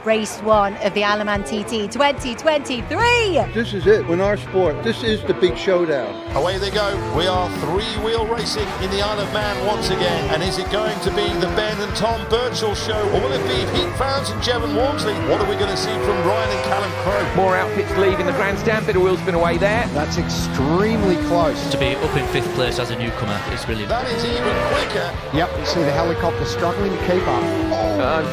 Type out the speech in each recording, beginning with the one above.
race one of the Alaman TT 2023. This is it. In our sport, this is the big showdown. Away they go. We are three-wheel racing in the Isle of Man once again. And is it going to be the Ben and Tom Birchall show, or will it be Pete Fowles and Jevon Walmsley? What are we going to see from Ryan and Callum Crowe? More outfits leaving the grandstand. Bit of wheel spin away there. That's extremely close. To be up in 5th place as a newcomer is brilliant. That is even quicker. Yep, you see the helicopter struggling to keep up.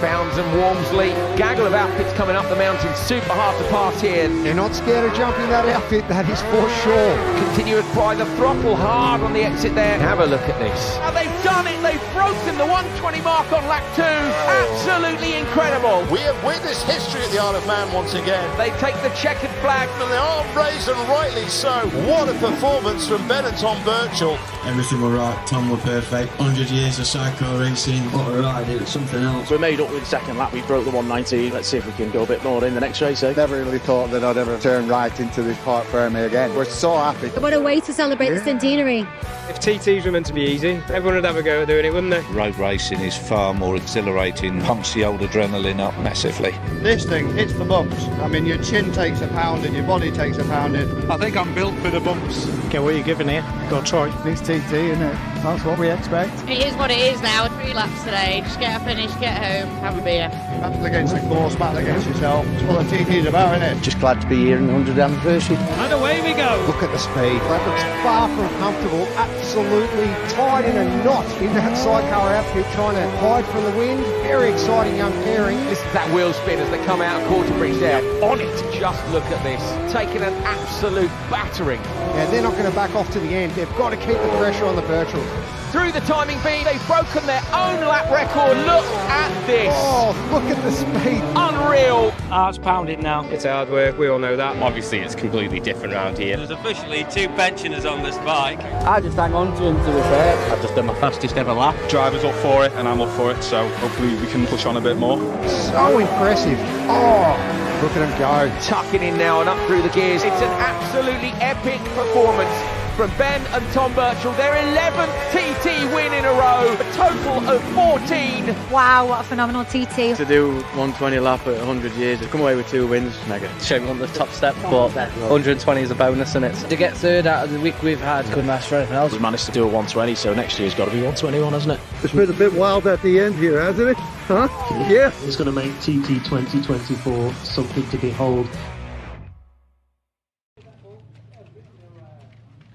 Fowles and Walmsley. Gaggle of outfits coming up the mountain. Super hard to pass here. You're not scared of jumping that outfit, that is for sure. Continue to apply the throttle hard on the exit there. Have a look at this. Now they've done it. They've broken the 120 mark on lap 2. Absolutely incredible. We have witnessed history at the Isle of Man once again. They take the checkered flag. And they are raised, and rightly so. What a performance from Ben and Tom Birchall. Everything were right, Tom were perfect. 100 years of Sidecar racing. What a ride, it was something else. We made up with the second lap, we broke the 190. Let's see if we can go a bit more in the next race, eh? Never really thought that I'd ever turn right into this park firmly again. We're so happy. What a way to celebrate the centenary. If TTs were meant to be easy, everyone would have a go at doing it, wouldn't they? Road racing is far more exhilarating, pumps the old adrenaline up massively. This thing hits the bumps. I mean, your chin takes a pounding, your body takes a pounding. I think I'm built for the bumps. Okay, what are you giving here? Got to try. It's TT, isn't it? That's what we expect. It is what it is now. 3 laps today. Just get a finish, get home, have a beer. Battle against the course, battle against yourself. It's what the TT's about, isn't it? Just glad to be here in the 100th anniversary. And away we go. Look at the speed. That looks far from comfortable. Absolutely tied in a knot in that sidecar outfit, trying to hide from the wind. Very exciting young pairing. This is that wheel spin as they come out of quarter bridge there. On it. Just look at this. Taking an absolute battering. Yeah, they're not going to back off to the end. They've got to keep the pressure on the Birchall. Through the timing feed, they've broken their own lap record. Look at this. Oh, look at the speed. Unreal. Heart's pounding now. It's hard work, we all know that. Obviously, it's completely different around here. There's officially 2 pensioners on this bike. I just hang on to him to be fair. I've just done my fastest ever lap. Driver's up for it and I'm up for it, so hopefully we can push on a bit more. So impressive. Oh, look at him go. Tucking in now and up through the gears. It's an absolutely epic performance from Ben and Tom Birchall. Their 11th TT win in a row, a total of 14. Wow, what a phenomenal TT. To do 120 lap at 100 years, to come away with 2 wins, mega. Shame on the top step, but 120 is a bonus, isn't it? To get 3rd out of the week we've had, couldn't ask for anything else. We managed to do a 120, so next year's got to be 121, hasn't it? It's been a bit wild at the end here, hasn't it? Huh? Yeah. It's going to make TT 2024 something to behold.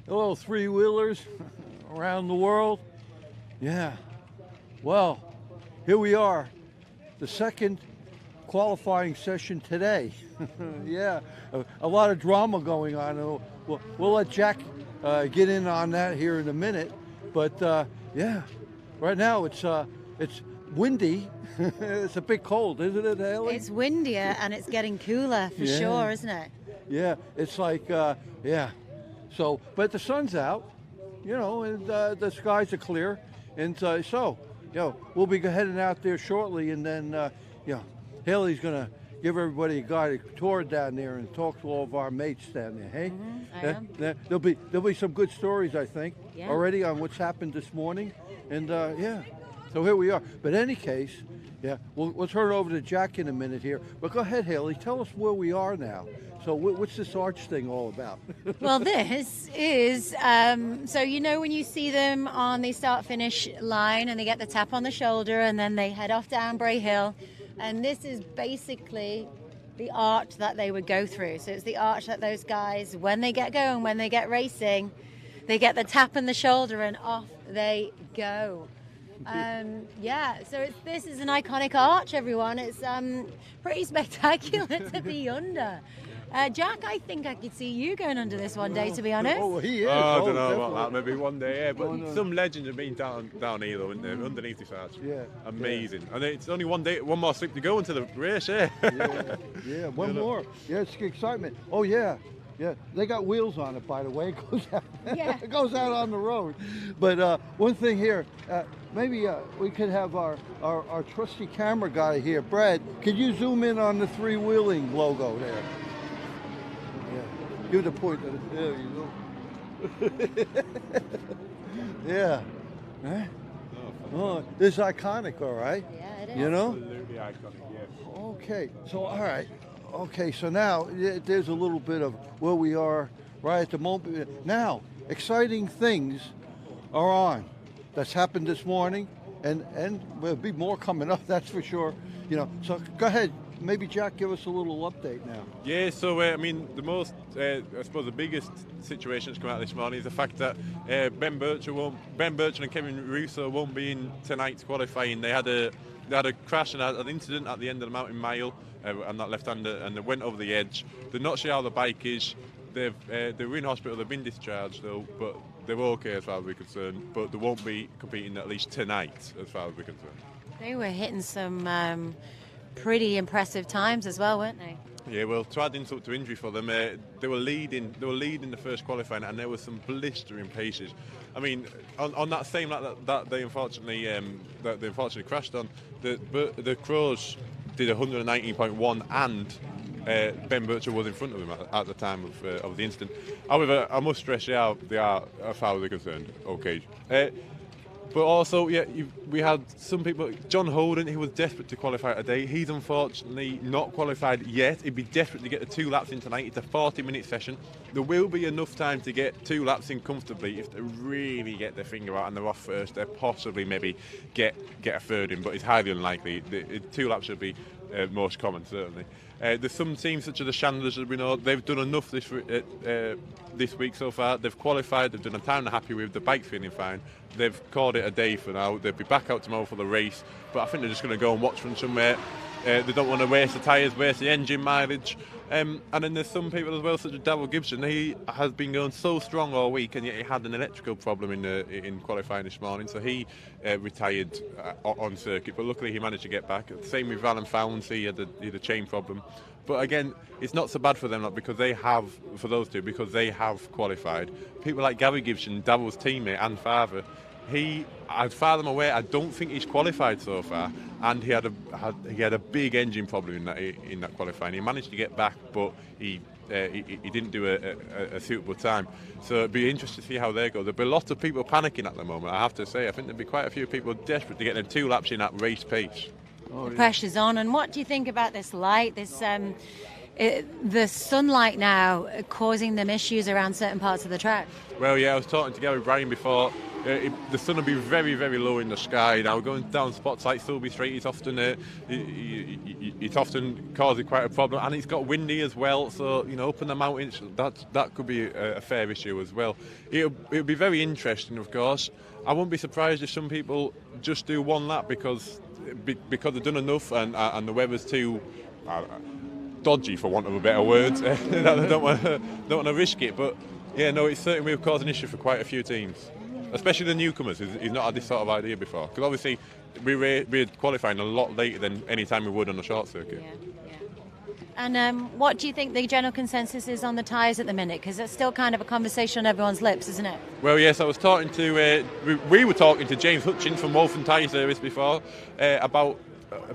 Hello, three-wheelers around the world. Yeah, well, here we are, the second qualifying session today. Yeah, a lot of drama going on. We'll let Jack get in on that here in a minute. But yeah, right now it's windy. It's a bit cold, isn't it, Haley? It's windier and it's getting cooler for sure, isn't it? Yeah, it's like, yeah. So, but the sun's out, you know, and the skies are clear. And so, you know, we'll be heading out there shortly. And then, you know, Haley's going to give everybody a guided tour down there and talk to all of our mates down there, hey? Mm-hmm, I am. There'll be some good stories, I think, already on what's happened this morning. And, yeah, so here we are. But in any case, yeah, we'll turn it over to Jack in a minute here. But go ahead, Haley, tell us where we are now. So what's this arch thing all about? Well, this is, so you know when you see them on the start-finish line and they get the tap on the shoulder and then they head off down Bray Hill. And this is basically the arch that they would go through. So it's the arch that those guys, when they get going, when they get racing, they get the tap on the shoulder and off they go. Yeah, so this is an iconic arch, everyone. It's pretty spectacular to be under. Jack, I think I could see you going under this one day, to be honest. Oh, he is. I don't know about that. Maybe one day, yeah. But some legends have been down here, though, underneath this arch. Yeah. Amazing. And it's only one more slip to go into the race, yeah. Yeah, one more. Yeah, it's excitement. Oh, yeah. Yeah, they got wheels on it, by the way. It goes out, it goes out on the road. But one thing here, maybe we could have our trusty camera guy here. Brad, could you zoom in on the three-wheeling logo there? Yeah, give the point. There you go. Yeah. Right? Oh, this is iconic, all right? Yeah, it is. You know? Absolutely iconic, yeah. Okay, so all right. Okay, so now there's a little bit of where we are right at the moment. Now, exciting things are on. That's happened this morning, and there'll be more coming up. That's for sure. You know. So go ahead. Maybe Jack, give us a little update now. Yeah, so I mean, the most, I suppose, the biggest situation that's come out this morning is the fact that Ben Birchall and Kevin Russo won't be in tonight's qualifying. They had a crash and an incident at the end of the mountain mile, and that left-hander, and they went over the edge. They're not sure how the bike is. They were in hospital. They've been discharged though, but they're okay as far as we're concerned. But they won't be competing at least tonight, as far as we're concerned. They were hitting some pretty impressive times as well, weren't they? Yeah, well, to add insult to injury for them, they were leading the first qualifying, and there were some blistering paces. I mean, on that same lap that they unfortunately crashed on, the Crows did 119.1, and Ben Birchall was in front of him at the time of the incident. However, I must stress they are, as far as they're concerned, okay. But also, yeah, we had some people. John Holden, he was desperate to qualify today. He's unfortunately not qualified yet. He'd be desperate to get the 2 laps in tonight. It's a 40-minute session. There will be enough time to get 2 laps in comfortably if they really get their finger out and they're off first. They'll possibly maybe get a third in, but it's highly unlikely. 2 laps should be most common, certainly. There's some teams such as the Chandlers, as we know, they've done enough this week so far. They've qualified, they've done a time they're happy with, the bike's feeling fine. They've called it a day for now. They'll be back out tomorrow for the race, but I think they're just going to go and watch from somewhere. They don't want to waste the tyres, waste the engine mileage. And then there's some people as well, such as Darrell Gibson. He has been going so strong all week, and yet he had an electrical problem in qualifying this morning, so he retired on circuit. But luckily, he managed to get back. Same with Alan Fownes, he had a chain problem. But again, it's not so bad for them, because they have, for those two, because they have qualified. People like Gary Gibson, Darrell's teammate and father, as far as I'm aware, I don't think he's qualified so far, and he had a big engine problem in that qualifying. He managed to get back, but he didn't do a suitable time. So it'd be interesting to see how they go. There'll be lots of people panicking at the moment, I have to say. I think there'll be quite a few people desperate to get them 2 laps in at race pace. The pressure's on. And what do you think about this light, the sunlight now causing them issues around certain parts of the track? Well, yeah, I was talking to Gary Bryan before. The sun will be very, very low in the sky now. Going down spots like Silby Street, it's often causing quite a problem, and it's got windy as well. So up in the mountains, that could be a fair issue as well. It'll be very interesting, of course. I wouldn't be surprised if some people just do 1 lap because they've done enough, and the weather's too dodgy, for want of a better word. They don't want to risk it. But yeah, no, it certainly will cause an issue for quite a few teams, especially the newcomers who's not had this sort of idea before. Because obviously we're qualifying a lot later than any time we would on a short circuit. Yeah. And what do you think the general consensus is on the tyres at the minute? Because it's still kind of a conversation on everyone's lips, isn't it? Well, yes, I was talking to we were talking to James Hutchins from Wolfen Tyre Service before about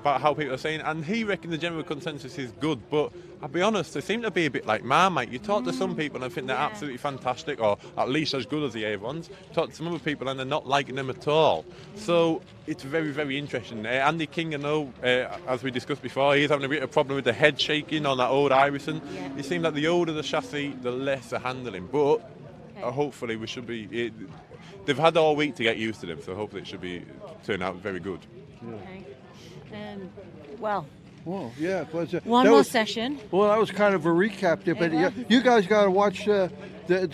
how people are saying, and he reckoned the general consensus is good, but I'll be honest, they seem to be a bit like Marmite. You talk to some people and I think they're absolutely fantastic, or at least as good as the Avons. Talk to some other people and they're not liking them at all. So it's very, very interesting. Andy King, I know, as we discussed before, he's having a bit of a problem with the head shaking on that old Iverson. Yeah. It seems like the older the chassis, the less the handling, but hopefully we should be... they've had all week to get used to them, so hopefully it should turn out very good. Yeah. Okay. Well, yeah. But, one more session. Well, that was kind of a recap there, but you guys got to watch the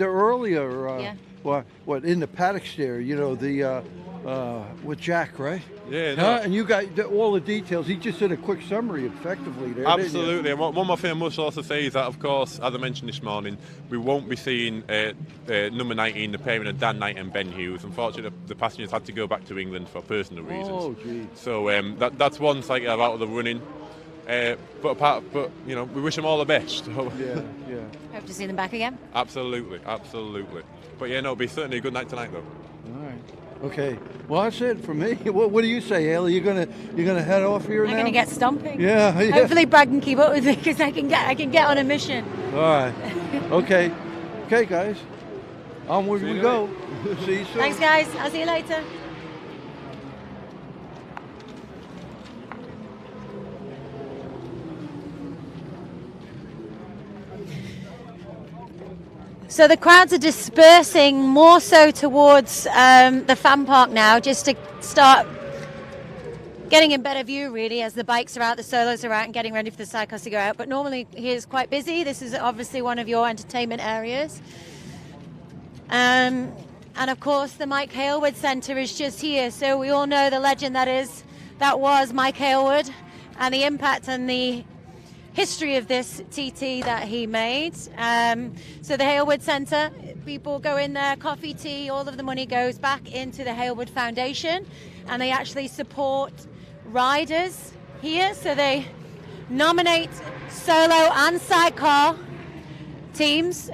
earlier, what in the paddocks there, with Jack, right? Yeah. No. And you got all the details. He just did a quick summary, effectively, there. Absolutely. And one more thing I must also say is that, of course, as I mentioned this morning, we won't be seeing number 19, the pairing of Dan Knight and Ben Hughes. Unfortunately, the passengers had to go back to England for personal reasons. Oh, gee. So that's one cycle out of the running. But we wish them all the best. Yeah. Hope to see them back again. Absolutely. But yeah, no, it'll be certainly a good night tonight, though. All right. Okay. Well, that's it for me. What do you say, Haley? You're gonna head off here now? I'm gonna get stomping. Yeah. Hopefully, Brad can keep up with me because I can get on a mission. All right. Okay, guys. Onward we go. See you soon. Thanks, guys. I'll see you later. So the crowds are dispersing more so towards the fan park now, just to start getting a better view, really, as the bikes are out, the solos are out, and getting ready for the sidecars to go out. But normally here's quite busy. This is obviously one of your entertainment areas. And of course, the Mike Hailwood Centre is just here. So we all know the legend that was Mike Hailwood, and the impact and the history of this TT that he made. So the Hailwood Centre, people go in there, coffee, tea, all of the money goes back into the Hailwood Foundation, and they actually support riders here. So they nominate solo and sidecar teams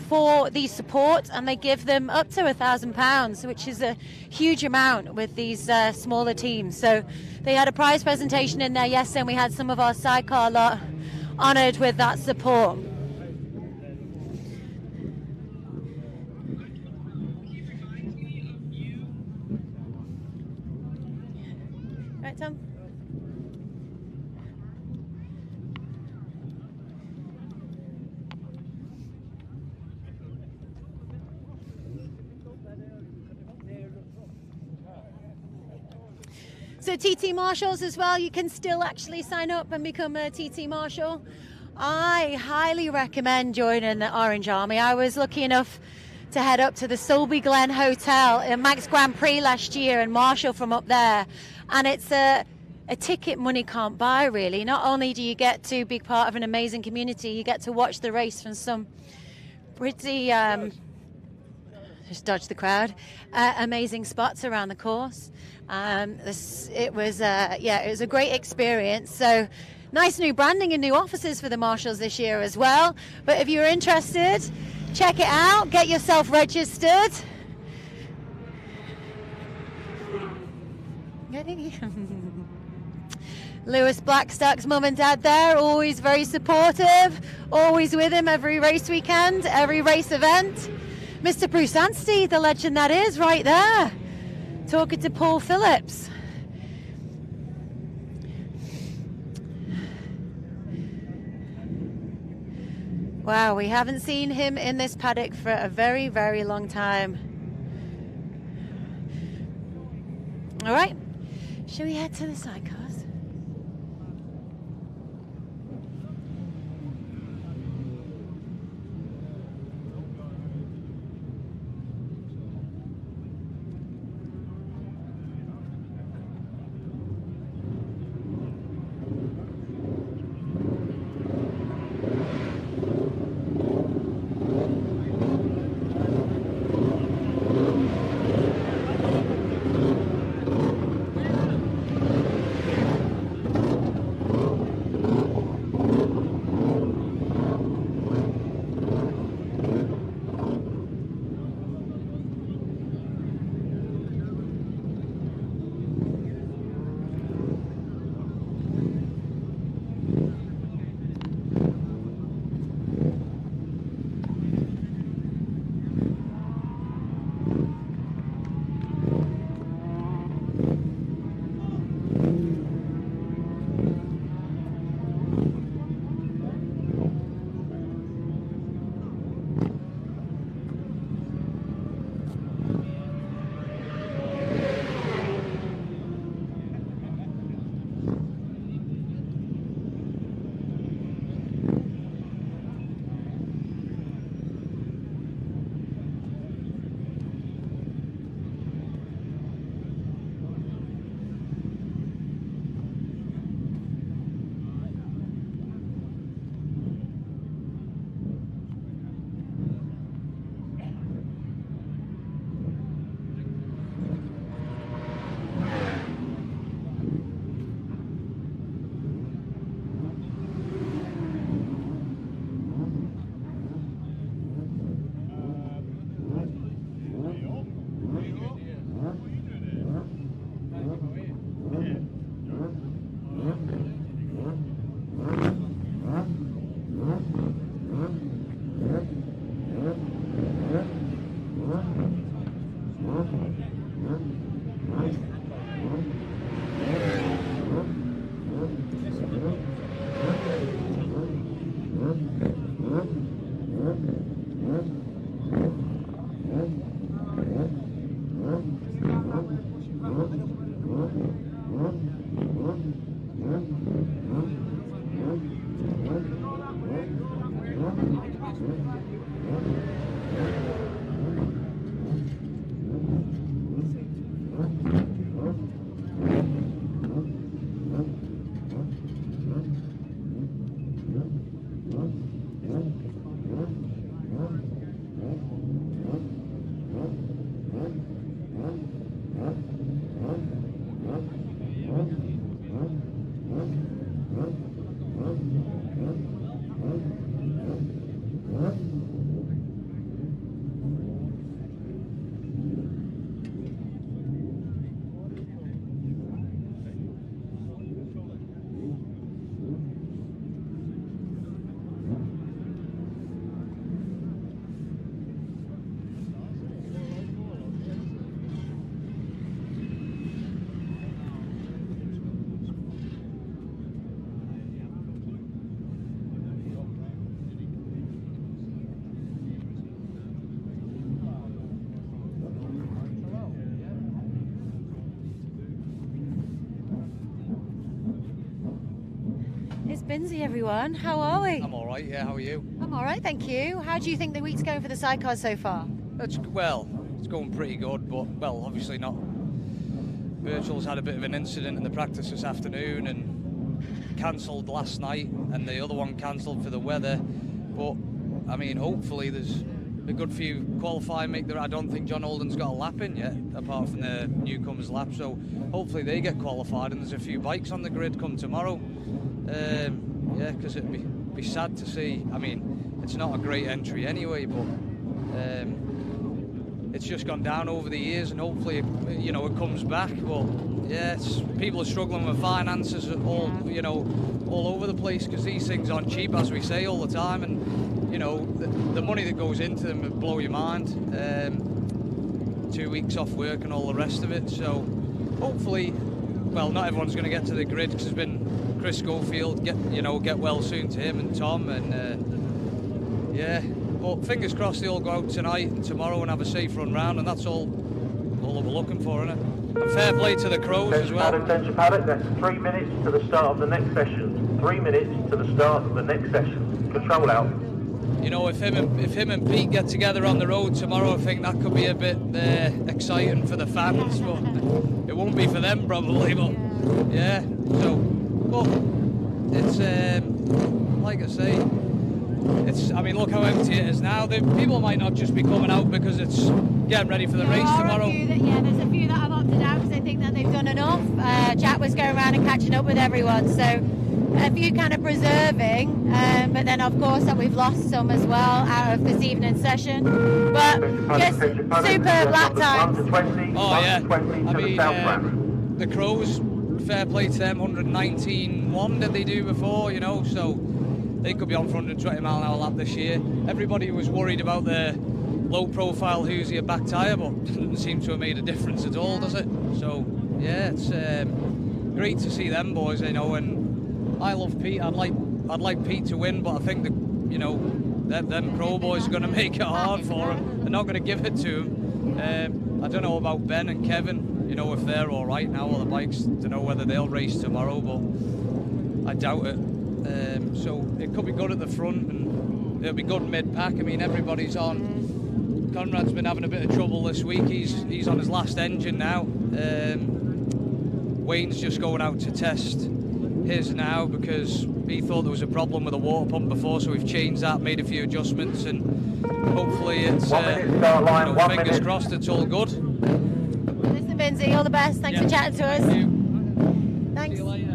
for the support, and they give them up to £1,000, which is a huge amount with these smaller teams. So they had a prize presentation in there yesterday, and we had some of our sidecar lot honoured with that support. Right, Tom? So TT Marshals as well, you can still actually sign up and become a TT Marshal. I highly recommend joining the Orange Army. I was lucky enough to head up to the Sulby Glen Hotel in Max Grand Prix last year and marshal from up there. And it's a ticket money can't buy, really. Not only do you get to be part of an amazing community, you get to watch the race from some pretty, just dodge the crowd, amazing spots around the course. It was a great experience. So nice new branding and new offices for the Marshals this year as well. But if you're interested, check it out, get yourself registered. Lewis Blackstock's mum and dad there, always very supportive, always with him every race weekend, every race event. Mr. Bruce Anstey, the legend that is, right there, talking to Paul Phillips. Wow, we haven't seen him in this paddock for a very, very long time. All right, shall we head to the sidecars? Lindsay, everyone. How are we? I'm all right, yeah. How are you? I'm all right, thank you. How do you think the week's going for the sidecars so far? It's going pretty good, but, well, obviously not. Virtual's had a bit of an incident in the practice this afternoon and cancelled last night, and the other one cancelled for the weather. But, I mean, hopefully there's a good few qualifying. I don't think John Holden's got a lap in yet, apart from the newcomers lap, so hopefully they get qualified and there's a few bikes on the grid come tomorrow. Yeah, because it'd be sad to see. I mean, it's not a great entry anyway, but it's just gone down over the years, and hopefully, you know, it comes back. But yeah, people are struggling with finances all over the place, because these things aren't cheap, as we say all the time, and you know, the money that goes into them would blow your mind. 2 weeks off work and all the rest of it. So hopefully, well, not everyone's going to get to the grid, because there's been Chris Schofield, get well soon to him and Tom, and yeah. But fingers crossed they all go out tonight and tomorrow and have a safe run round, and that's all that we're looking for, isn't it? And fair play to the Crows as well. Attention paddock, that's 3 minutes to the start of the next session. 3 minutes to the start of the next session. Control out. You know, if him and Pete get together on the road tomorrow, I think that could be a bit exciting for the fans, but it won't be for them probably. But yeah, so but it's like I say. I mean, look how empty it is now. People might not just be coming out because it's getting ready for the race tomorrow. There's a few that have opted out because they think that they've done enough. Jack was going around and catching up with everyone, so a few kind of preserving, but then of course that we've lost some as well out of this evening's session. But just superb lap times. Oh yeah, I mean, the Crows, fair play to them, 119.1 did they do before, you know, so they could be on for 120 mile an hour lap this year. Everybody was worried about the low profile Hoosier back tyre, but it doesn't seem to have made a difference at all, does it? So yeah, it's great to see them boys, you know, and I love Pete. I'd like Pete to win, but I think them Crow boys are going to make it hard for him. They're not going to give it to him. I don't know about Ben and Kevin, you know, if they're all right now on the bikes. Don't know whether they'll race tomorrow, but I doubt it. So it could be good at the front, and it'll be good mid-pack. I mean, everybody's on. Conrad's been having a bit of trouble this week. He's on his last engine now. Wayne's just going out to test his now because he thought there was a problem with the water pump before, so we've changed that, made a few adjustments, and hopefully it's fingers crossed it's all good. Mr. Lindsay, all the best. Thanks for chatting to us. Thanks. See you later.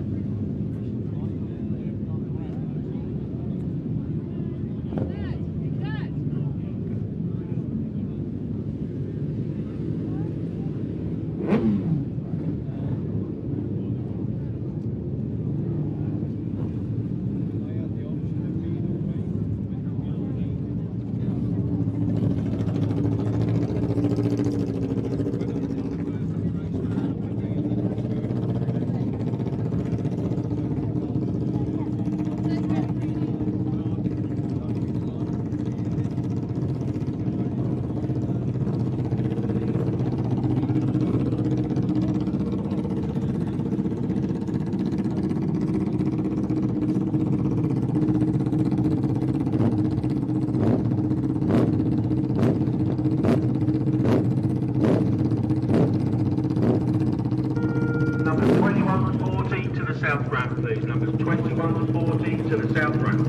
Numbers 21 to 40 to the south ramp.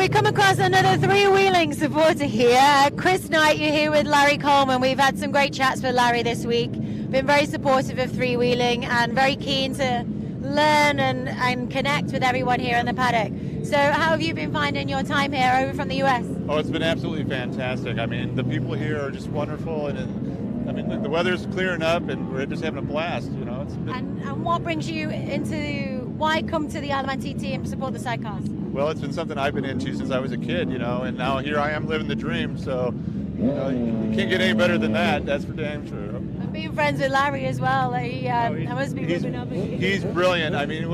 we come across another three-wheeling supporter here. Chris Knight, you're here with Larry Coleman. We've had some great chats with Larry this week. Been very supportive of three-wheeling and very keen to learn and connect with everyone here in the paddock. So how have you been finding your time here over from the US? Oh, it's been absolutely fantastic. I mean, the people here are just wonderful, and I mean, the weather's clearing up, and we're just having a blast. You know, it's been... And what brings you into why come to the Isle of Man TT and support the sidecars? Well, it's been something I've been into since I was a kid, you know, and now here I am living the dream. So, you know, you can't get any better than that. That's for damn sure. And being friends with Larry as well. I must be ripping up. He's brilliant. I mean,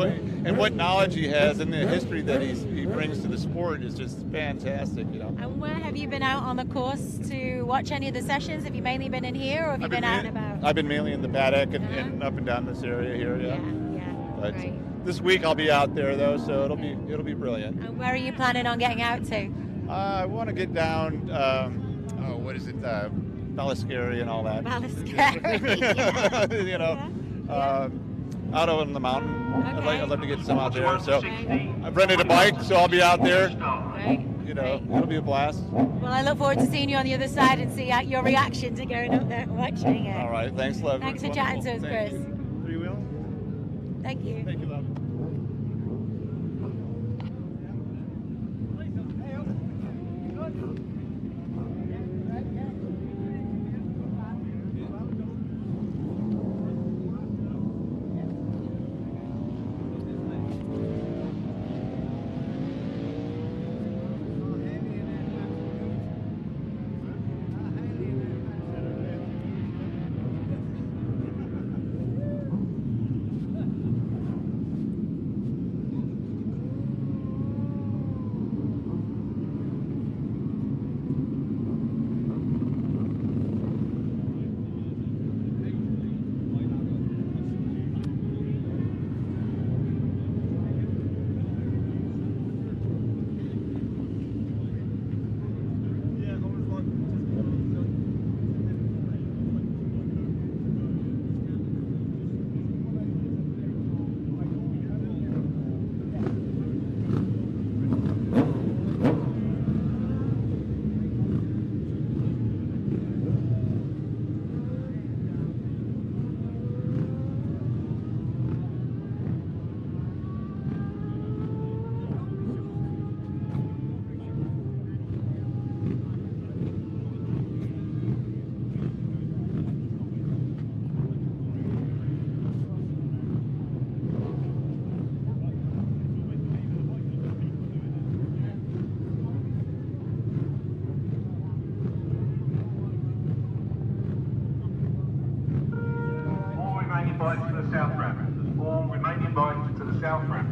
what knowledge he has and the history that he brings to the sport is just fantastic, you know. And where have you been out on the course to watch any of the sessions? Have you mainly been in here, or have you been out and about? I've been mainly in the paddock and up and down this area here, yeah. But great. This week I'll be out there though, so it'll be brilliant. And where are you planning on getting out to? I want to get down. What is it? Balascari and all that. Balascari. You know, out on the mountain. Okay. I'd love to get some out there. So I've rented a bike, so I'll be out there. Great. You know, it'll be a blast. Well, I look forward to seeing you on the other side and see your reaction to going up there and watching it. All right, thanks, love. Thanks for chatting to us, Chris. Three-wheel. Thank you. Thank you, love. bikes to the south ramp. There's 4 remaining bikes to the south ramp.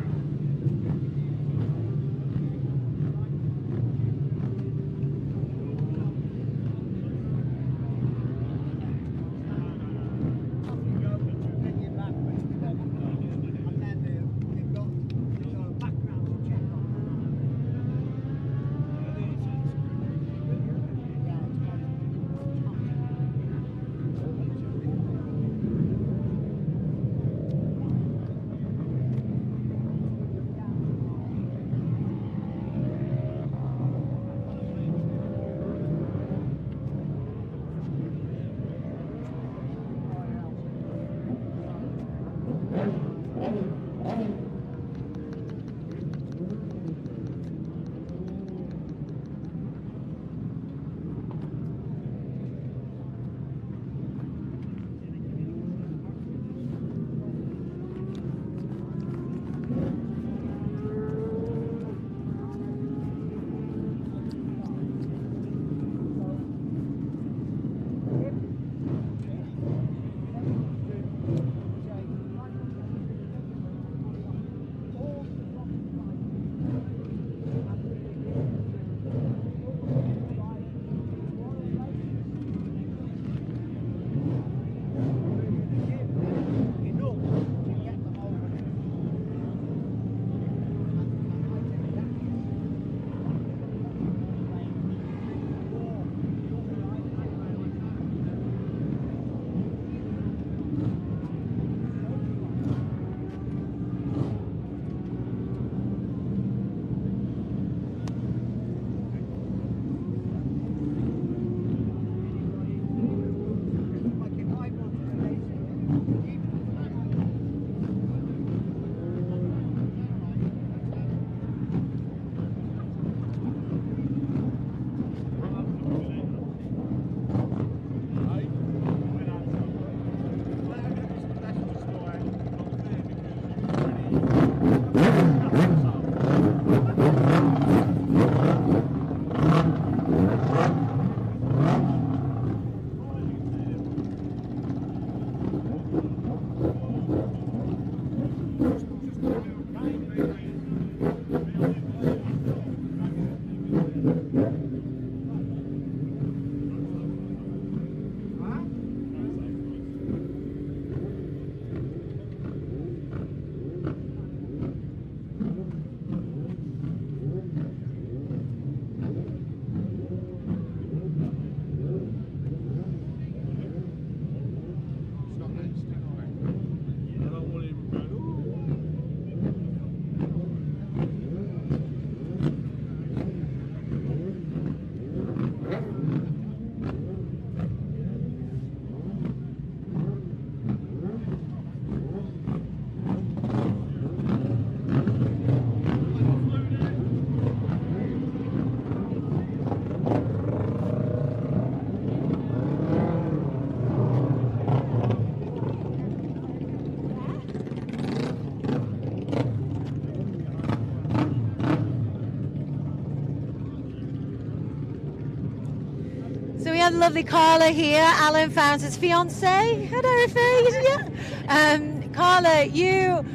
So we have lovely Carla here, Alan Fountain's fiance. Hello, Faye. Yeah. Carla, you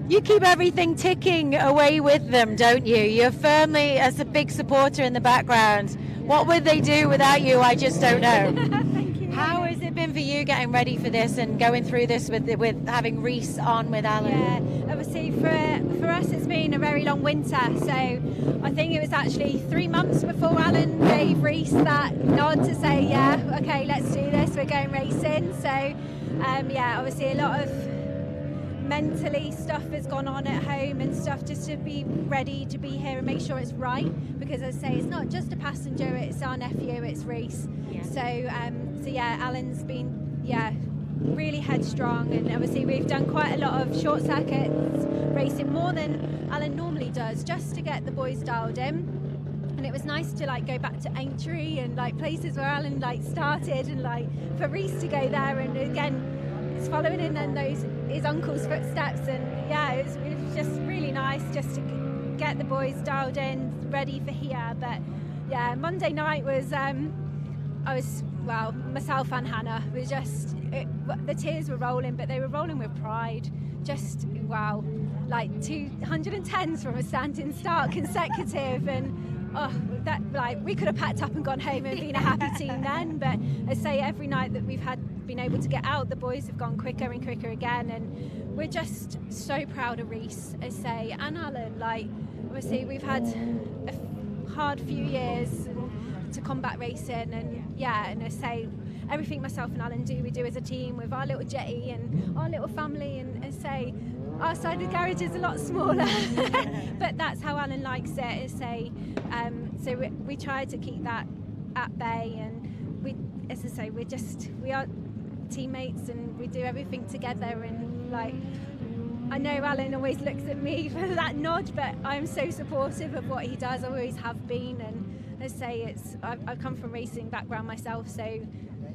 keep everything ticking away with them, don't you? You're firmly as a big supporter in the background. What would they do without you? I just don't know. Thank you. How has it been for you getting ready for this and going through this with having Reese on with Alan? Yeah, obviously for us it's been a very long winter, so I think it was actually 3 months before Alan gave Reese that nod to say, yeah, okay, let's do this, we're going racing. So yeah, obviously a lot of mentally stuff has gone on at home and stuff, just to be ready to be here and make sure it's right, because as I say, it's not just a passenger, it's our nephew, it's Reese. Yeah. So yeah, Alan's been really headstrong, and obviously we've done quite a lot of short circuits racing, more than Alan normally does, just to get the boys dialed in. And it was nice to like go back to Aintree and like places where Alan like started, and like for Reese to go there, and again it's following in then his uncle's footsteps. And yeah, it was just really nice just to get the boys dialed in, ready for here. But yeah, Monday night was myself and Hannah was just the tears were rolling, but they were rolling with pride. Just wow, like 210s from a standing start consecutive, and that like we could have packed up and gone home and been a happy team then. But I say every night that we've been able to get out, the boys have gone quicker and quicker again, and we're just so proud of Reese, I say, and Alan. Like obviously we've had a hard few years to combat racing, and yeah, and I say everything myself and Alan do, we do as a team with our little jetty and our little family, and I say our side of the garage is a lot smaller but that's how Alan likes it, I say. So we try to keep that at bay, and we, as I say, we are teammates and we do everything together. And like I know Alan always looks at me for that nod, but I'm so supportive of what he does, I always have been. And I say I've come from racing background myself, so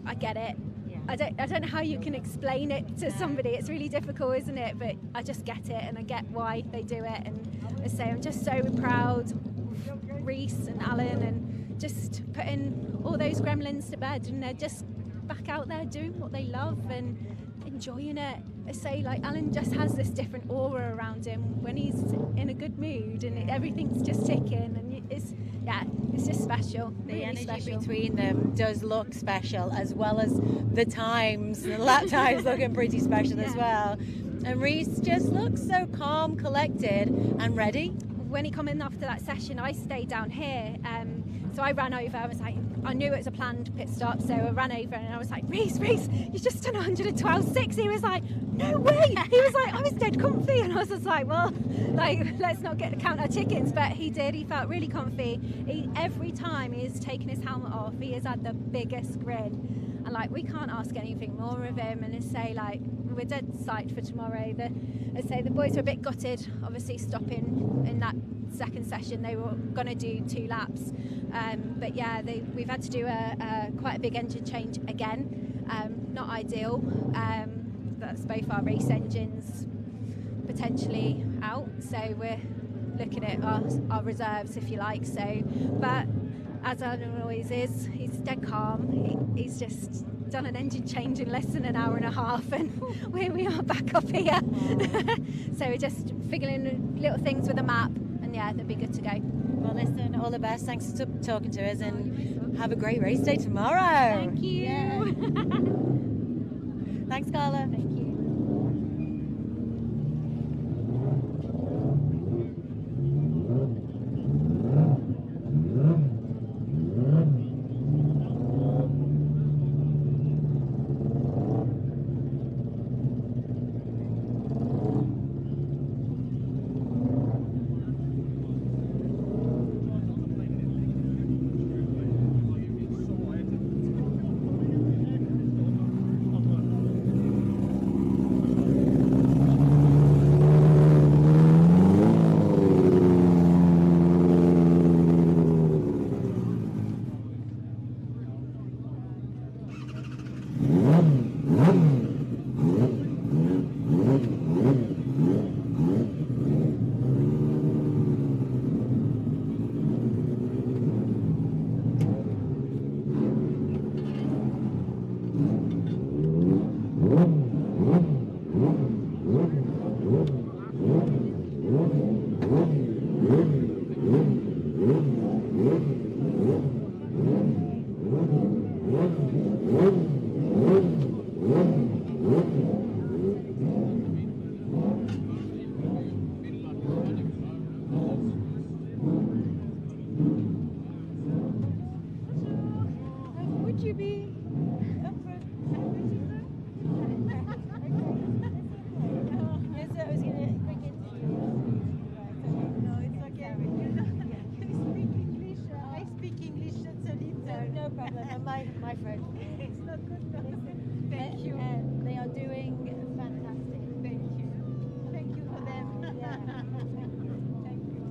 I get it. Yeah. I don't know how you can explain it to somebody. It's really difficult, isn't it? But I just get it, and I get why they do it. And I say I'm just so proud of Reese and Alan, and just putting all those gremlins to bed, and they're just back out there doing what they love and enjoying it. I say like Alan just has this different aura around him when he's in a good mood, and everything's just ticking, and it's just special. The really energy special. between them does look special, as well as the times, the lap times looking pretty special as well. And Reese just looks so calm, collected and ready. When he come in after that session, I stayed down here, so I ran over. I was like, I knew it was a planned pit stop, so I ran over and I was like, Reese, you just done 112.6. He was like, no way. He was like, I was dead comfy, and I was just like, well, like let's not count our chickens. But he did. He felt really comfy. Every time he's taken his helmet off, he has had the biggest grin, and like we can't ask anything more of him. And I say like we're dead psyched for tomorrow. I say the boys were a bit gutted, obviously stopping in that second session. They were going to do 2 laps, but yeah, we've had to do quite a big engine change again. Not ideal. That's both our race engines potentially out, so we're looking at our reserves, if you like. So, but as Alan always is, he's dead calm. He's just done an engine change in less than an hour and a half, and we are back up here. So we're just figuring little things with the map, and yeah, they'll be good to go. Well, listen, all the best. Thanks for talking to us, and have a great race day tomorrow. Thank you. Yeah. Thanks, Carla. Thank you. Would you be up for yes, I was going to bring it to you. No, it's okay. I speak English just a little. No problem. My friend. It's not good. No. Thank you. They are doing fantastic. Thank you. Thank you for them. Yeah. Thank you.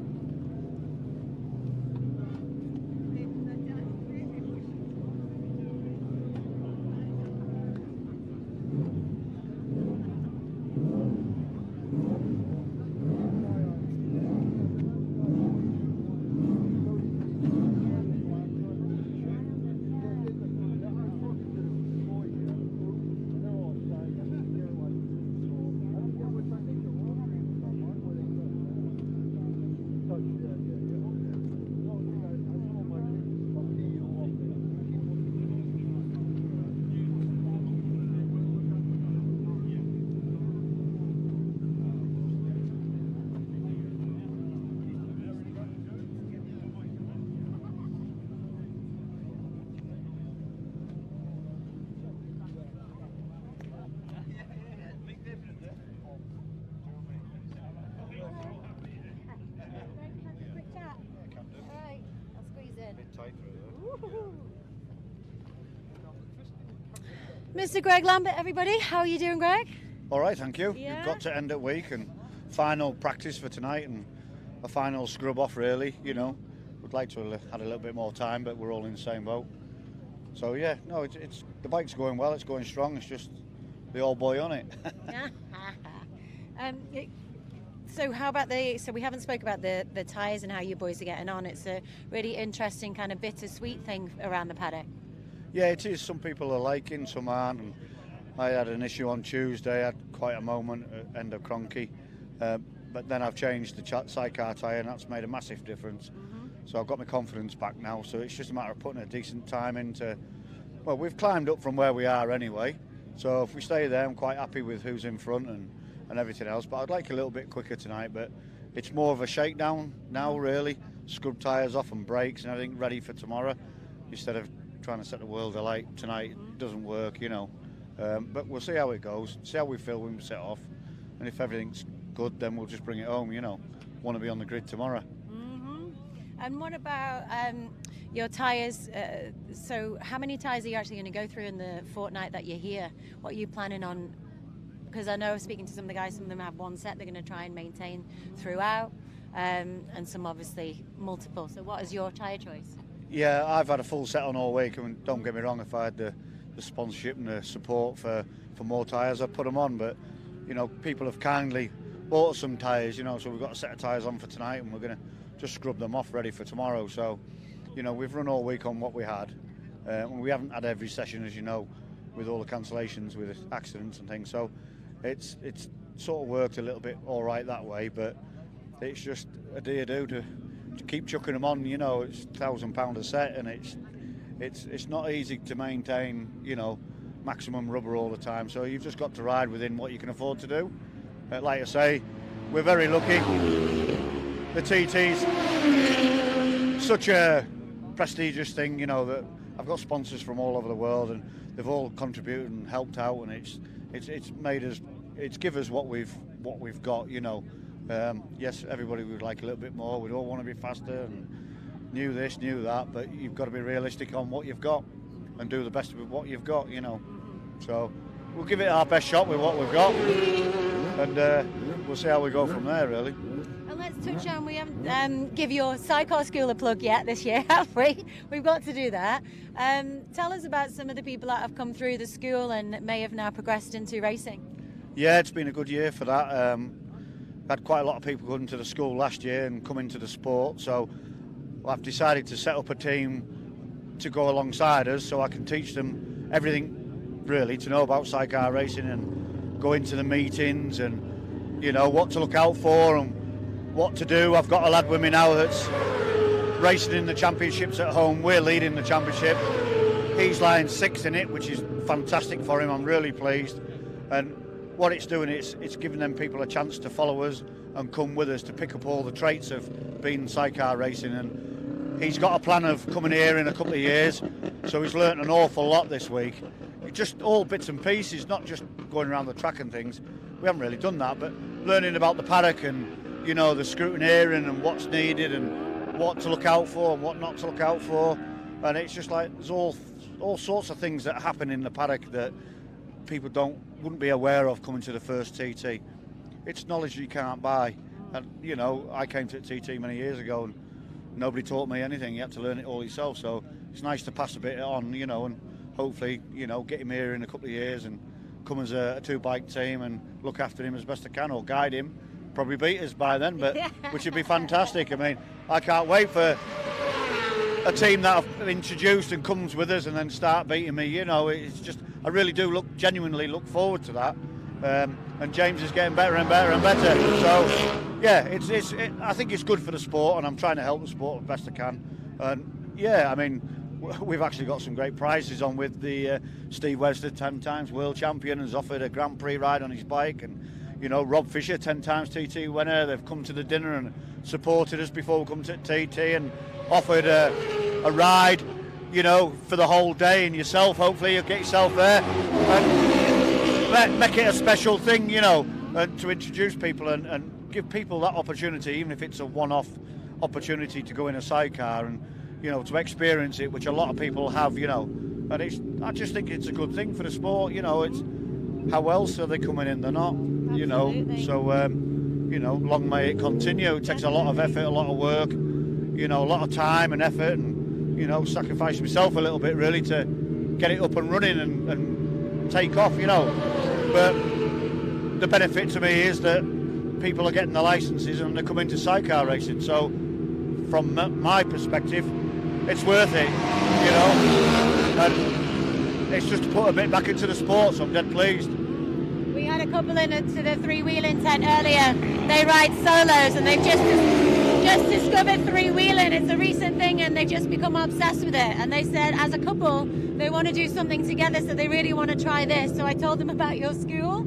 Mr. Greg Lambert, everybody. How are you doing, Greg? All right, thank you. Yeah. We've got to end at week and final practice for tonight and a final scrub off, really. You know, would like to have had a little bit more time, but we're all in the same boat. So yeah, no, it's the bike's going well. It's going strong. It's just the old boy on it. So how about so we haven't spoke about the tyres and how you boys are getting on. It's a really interesting kind of bittersweet thing around the paddock. Yeah, it is. Some people are liking, some aren't. And I had an issue on Tuesday. I had quite a moment at end of Cronky. But then I've changed the Sidecar tyre and that's made a massive difference. So I've got my confidence back now. So it's just a matter of putting a decent time into... Well, we've climbed up from where we are anyway. So if we stay there, I'm quite happy with who's in front and everything else. But I'd like a little bit quicker tonight. But it's more of a shakedown now, really. Scrub tyres off and brakes and everything ready for tomorrow. Instead of trying to set the world alight tonight. It doesn't work, you know. But we'll see how it goes, see how we feel when we set off. And if everything's good, then we'll just bring it home, you know. Want to be on the grid tomorrow. And what about your tyres? So how many tyres are you actually going to go through in the fortnight that you're here? What are you planning on? Because I know speaking to some of the guys, some of them have one set they're going to try and maintain throughout, and some obviously multiple. So what is your tyre choice? Yeah, I've had a full set on all week, and don't get me wrong, if I had the sponsorship and the support for more tyres, I'd put them on. But, you know, people have kindly bought some tyres, you know, so we've got a set of tyres on for tonight, and we're going to just scrub them off ready for tomorrow. So, You know, we've run all week on what we had. We haven't had every session, as you know, with all the cancellations, with accidents and things. So it's sort of worked a little bit all right that way, but it's just a do to keep chucking them on. You know, it's £1,000 a set, and it's not easy to maintain, you know, maximum rubber all the time. So you've just got to ride within what you can afford to do. Like I say, we're very lucky. The TT's such a prestigious thing, you know, that I've got sponsors from all over the world, and they've all contributed and helped out, and it's made us, it's give us what we've got, you know. Yes, everybody would like a little bit more. We'd all want to be faster and knew this, knew that, but you've got to be realistic on what you've got and do the best with what you've got, you know. So we'll give it our best shot with what we've got, and we'll see how we go from there, really. And let's touch on, we haven't give your Sidecar School a plug yet this year, have we? We've got to do that. Tell us about some of the people that have come through the school and may have now progressed into racing. Yeah, it's been a good year for that. Had quite a lot of people going to the school last year and come into the sport, so I've decided to set up a team to go alongside us, so I can teach them everything really to know about sidecar racing and go into the meetings and, you know, what to look out for and what to do. I've got a lad with me now that's racing in the championships at home. We're leading the championship. He's lying 6th in it, which is fantastic for him. I'm really pleased. And what it's doing, it's giving them people a chance to follow us and come with us to pick up all the traits of being sidecar racing. And he's got a plan of coming here in a couple of years, so he's learnt an awful lot this week. Just all bits and pieces, not just going around the track and things. We haven't really done that, but learning about the paddock and, you know, the scrutineering and what's needed and what to look out for and what not to look out for. And it's just like there's all sorts of things that happen in the paddock that people wouldn't be aware of coming to the first TT. It's knowledge you can't buy. And, you know, I came to TT many years ago and nobody taught me anything. You had to learn it all yourself. So it's nice to pass a bit on, you know, and hopefully, you know, get him here in a couple of years and come as a two-bike team and look after him as best I can, or guide him. Probably beat us by then, but which would be fantastic. I mean, I can't wait for a team that I've introduced and comes with us and then start beating me. You know, it's just, I really do genuinely look forward to that. And James is getting better and better and better. So, yeah, I think it's good for the sport, and I'm trying to help the sport as best I can. And yeah, I mean, we've actually got some great prizes on with the Steve Webster, 10 times world champion, has offered a Grand Prix ride on his bike, and, you know, Rob Fisher, 10 times TT winner. They've come to the dinner and supported us before we come to TT and offered a ride, you know, for the whole day. And yourself, hopefully you'll get yourself there and make it a special thing, you know, and to introduce people and give people that opportunity, even if it's a one-off opportunity to go in a sidecar and, you know, to experience it, which a lot of people have, you know. And I just think it's a good thing for the sport, you know. It's how else are they coming in? They're not, you know. So, you know, long may it continue. It takes a lot of effort, a lot of work, you know, a lot of time and effort, and, you know, sacrifice myself a little bit really to get it up and running and take off, you know. But the benefit to me is that people are getting the licenses and they're coming to sidecar racing. So, from my perspective, it's worth it, you know, and it's just to put a bit back into the sport, so I'm dead pleased. We had a couple into the three-wheeling tent earlier. They ride solos, and they've just discovered three-wheeling. It's a recent thing, and they've just become obsessed with it. And they said, as a couple, they want to do something together, so they really want to try this. So I told them about your school.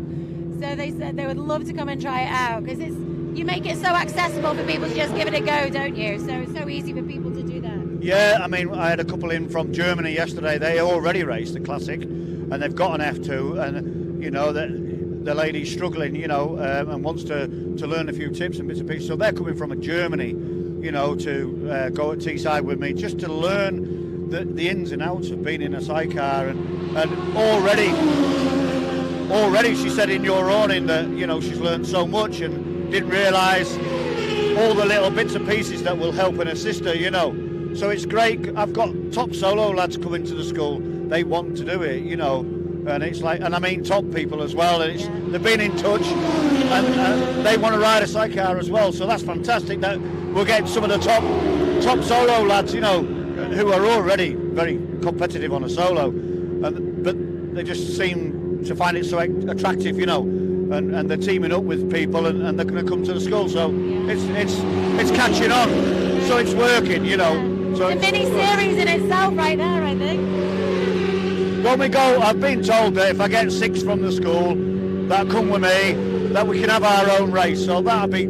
So they said they would love to come and try it out, because you make it so accessible for people to just give it a go, don't you? So it's so easy for people to do that. Yeah, I mean, I had a couple in from Germany yesterday. They already raced the Classic, and they've got an F2, and, you know, the lady's struggling, you know, and wants to learn a few tips and bits and pieces. So they're coming from Germany, you know, to go at Teesside with me, just to learn the ins and outs of being in a sidecar. And already she said in your awning that, you know, she's learned so much and didn't realise all the little bits and pieces that will help and assist her, you know. So it's great. I've got top solo lads coming to the school. They want to do it, you know. And it's like, and I mean top people as well. And they've been in touch, and they want to ride a sidecar as well. So that's fantastic that we're getting some of the top solo lads, you know, who are already very competitive on a solo, but they just seem to find it so attractive, you know, and they're teaming up with people, and they're going to come to the school. So it's catching on. So it's working, you know. So it's a mini series in itself, right there, I think. When we go, I've been told that if I get 6 from the school that come with me, that we can have our own race. So that'll be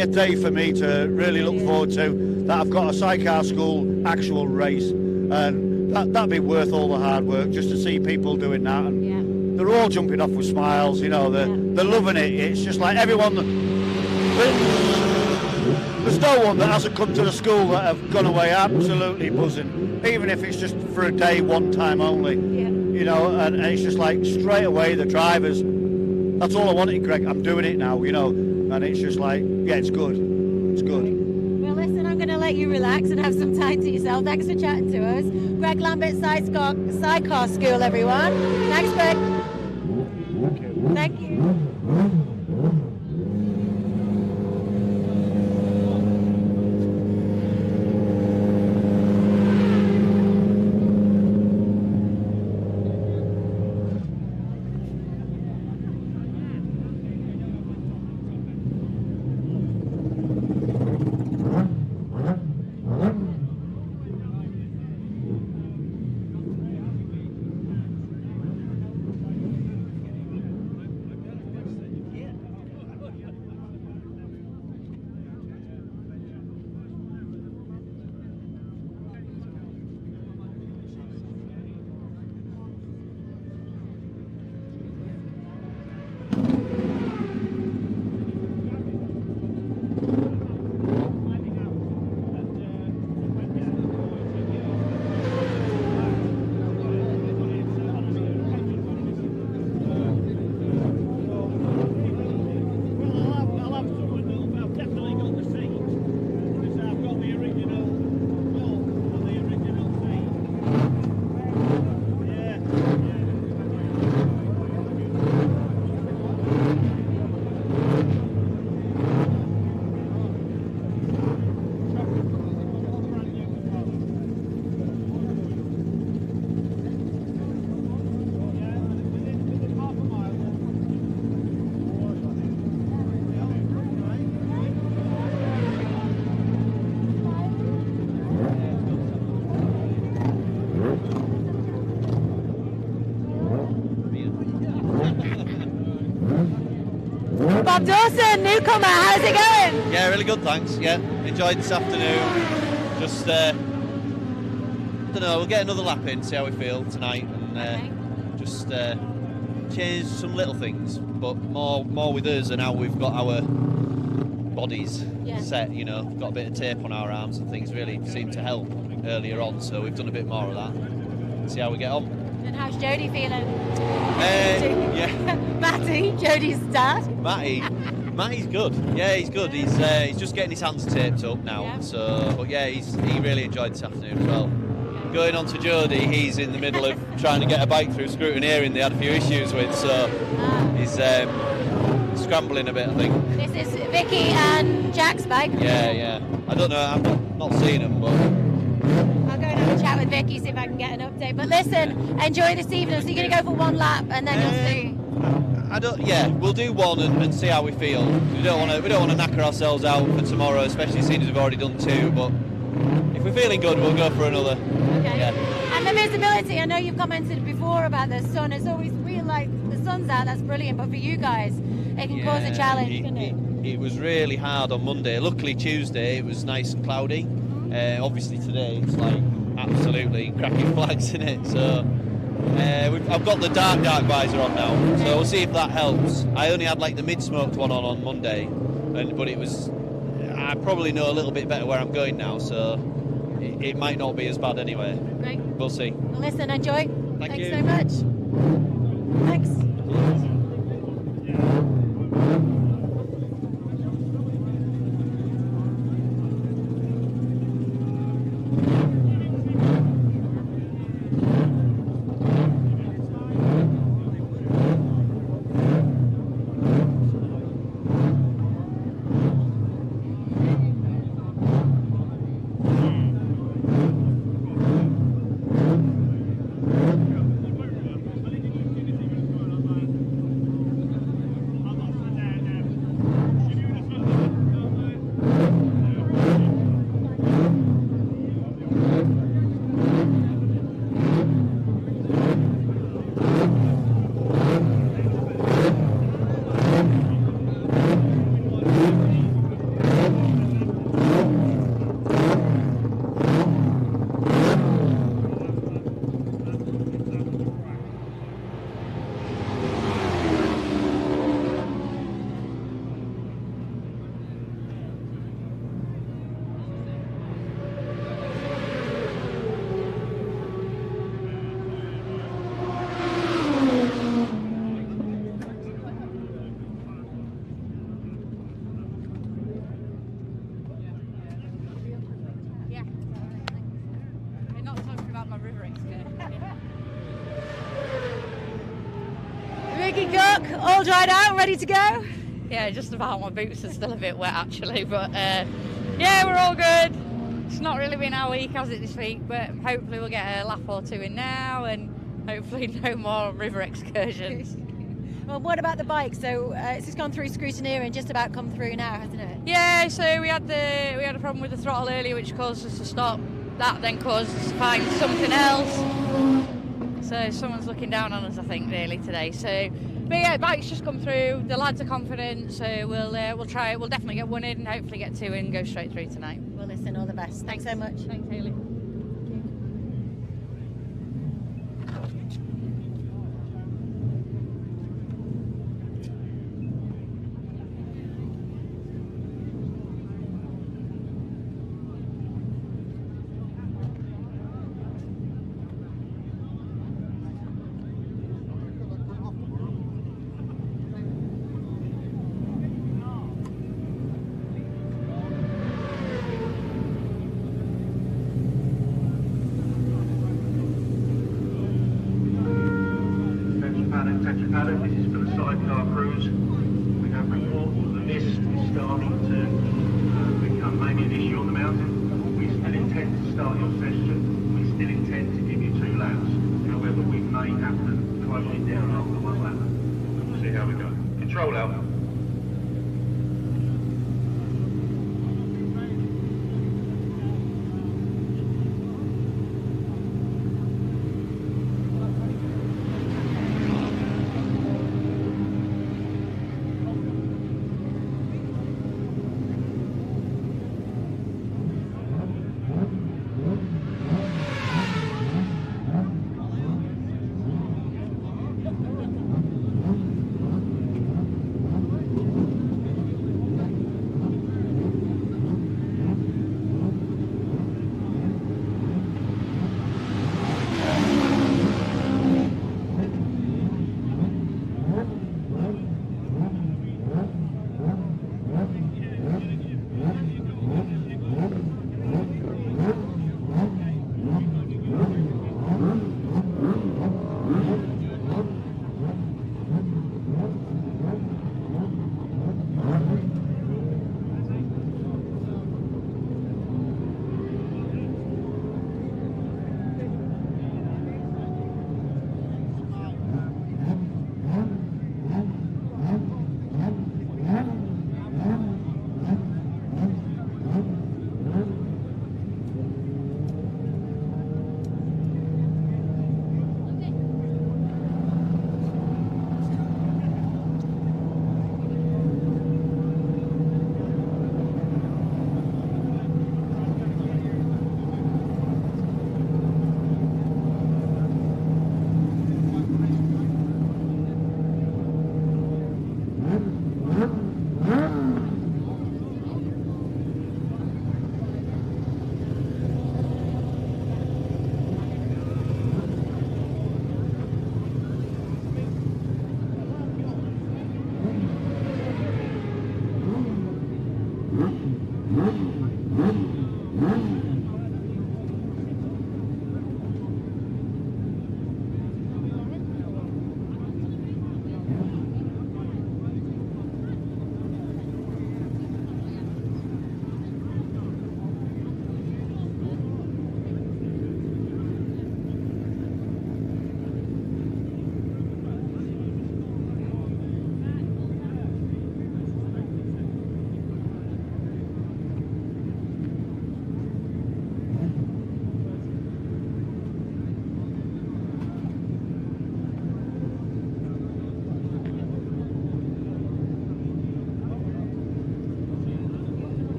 a day for me to really look forward to. That I've got a Sidecar school actual race, and that'd be worth all the hard work just to see people doing that. And they're all jumping off with smiles, you know. They're loving it. It's just like everyone. There's no one that hasn't come to the school that have gone away absolutely buzzing, even if it's just for a day, one time only. You know, and it's just like straight away the drivers. That's all I wanted, Greg. I'm doing it now, you know, and it's just like, yeah, it's good. It's good. Well, listen, I'm going to let you relax and have some time to yourself. Thanks for chatting to us. Greg Lambert, Sidecar School, everyone. Thanks, Greg. Thank you. Bob Dawson, newcomer, how's it going? Yeah, really good, thanks. Yeah, enjoyed this afternoon. Just, don't know, we'll get another lap in, see how we feel tonight, and just change some little things, but more with us and how we've got our bodies set, you know, got a bit of tape on our arms and things really seemed to help earlier on, so we've done a bit more of that. See how we get on. And how's Jodie feeling? Yeah. Matty, Jodie's dad. Matty's good. Yeah, he's good. He's just getting his hands taped up now. Yeah. So, but yeah, he really enjoyed this afternoon as well. Yeah. Going on to Jodie, he's in the middle of trying to get a bike through scrutineering. They had a few issues with, so he's scrambling a bit, I think. This is Vicky and Jack's bike. Yeah. I don't know. I've not seen them, but. I'll go and have a chat with Vicky, see if I can get an update. But listen, enjoy this evening. So you're going to go for one lap and then you'll see. We'll do one and see how we feel. We don't want to knacker ourselves out for tomorrow, especially seeing as we've already done 2. But if we're feeling good, we'll go for another. Okay. Yeah. And the visibility. I know you've commented before about the sun. It's always real, like the sun's out. That's brilliant. But for you guys, it can cause a challenge, can't it? It was really hard on Monday. Luckily Tuesday it was nice and cloudy. Obviously today it's like absolutely cracking flags in it. So. I've got the dark visor on now, so we'll see if that helps. I only had like the mid-smoked one on Monday, but it was. I probably know a little bit better where I'm going now, so it might not be as bad anyway. Great. We'll see. Well, listen, enjoy. Thanks you so much. Thanks. Vicky Cook, all dried out, ready to go? Yeah, just about. My boots are still a bit wet actually, but yeah, we're all good. It's not really been our week, has it, this week? But hopefully we'll get a lap or two in now, and hopefully no more river excursions. Well, what about the bike? So it's just gone through scrutiny and just about come through now, hasn't it? Yeah, so we had a problem with the throttle earlier, which caused us to stop. That then caused us to find something else. So someone's looking down on us, I think, really today. So, but yeah, bike's just come through. The lads are confident, so we'll try it. We'll definitely get one in and hopefully get two in and go straight through tonight. Well, listen, all the best. Thanks so much. Thanks, Hayley. This is for the Sidecar crews. We have reports that the mist is starting to become maybe an issue on the mountain. We still intend to start your session. We still intend to give you 2 laps. However, we may have to close it down after 1 lap. We'll see how we go. Control out.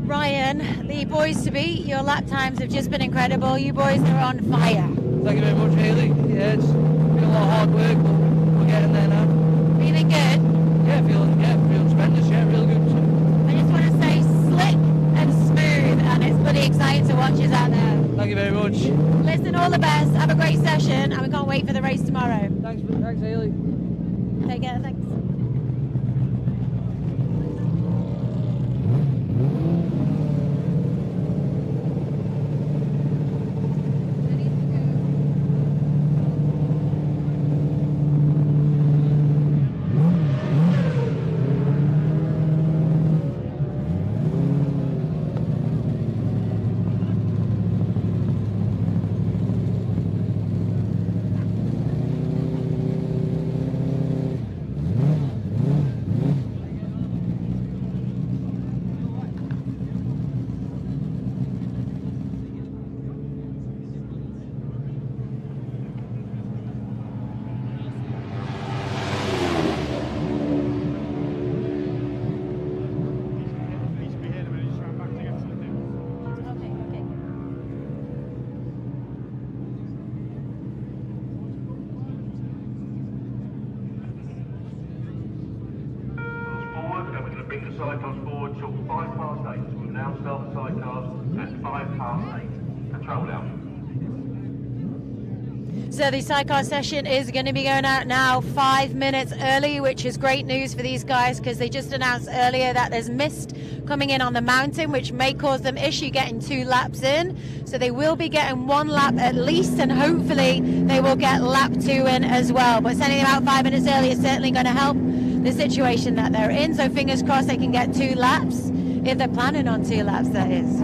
Ryan, the boys to beat, your lap times have just been incredible. You boys are on fire. Thank you very much, Hayley. Yeah, it's been a lot of hard work, but we're getting there now. Feeling good? Yeah, feeling tremendous. Yeah, really good. I just want to say slick and smooth, and it's bloody exciting to watch us out there. Thank you very much. Listen, all the best. Have a great session, and we can't wait for the race tomorrow. Thanks, Hayley. Take care. Thanks. Bring the sidecars forward till 8:05. We'll now start the sidecars at 8:05. Control out. So the sidecar session is going to be going out now 5 minutes early, which is great news for these guys because they just announced earlier that there's mist coming in on the mountain, which may cause them issue getting 2 laps in. So they will be getting 1 lap at least, and hopefully they will get lap 2 in as well. But sending them out 5 minutes early is certainly going to help the situation that they're in. So fingers crossed they can get 2 laps, if they're planning on 2 laps, that is.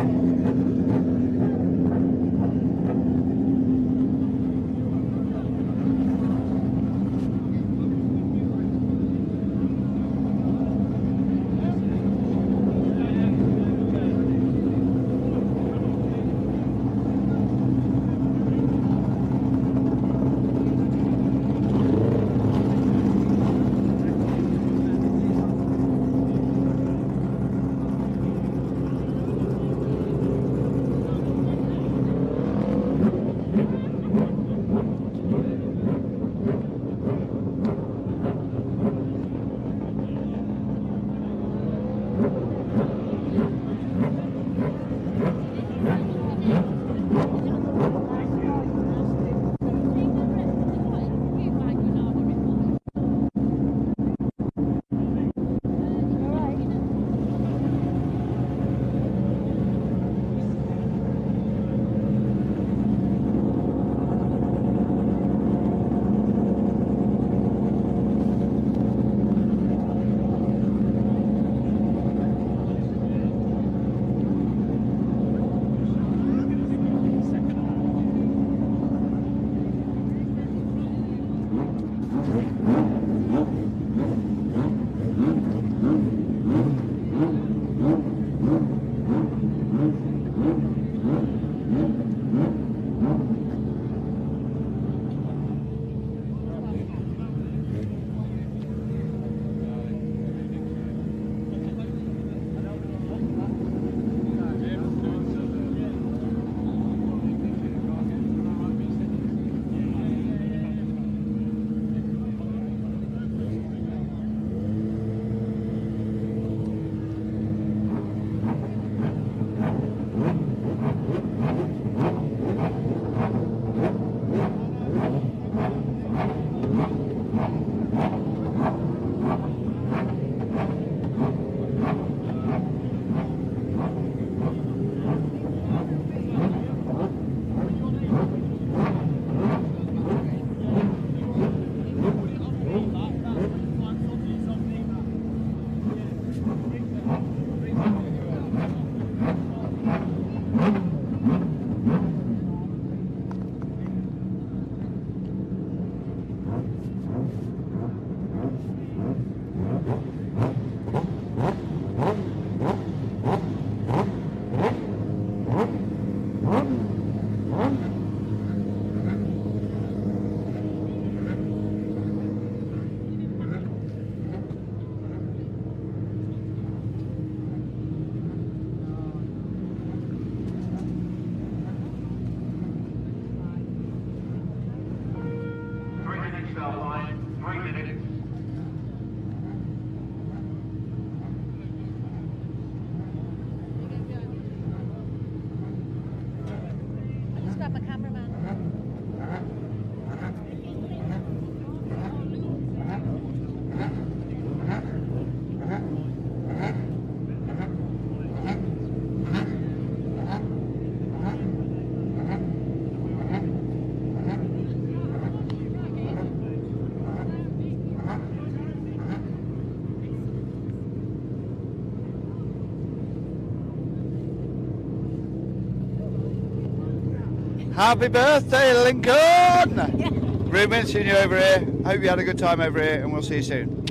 Happy birthday, Lincoln! Ruben, seeing you over here. Hope you had a good time over here, and we'll see you soon.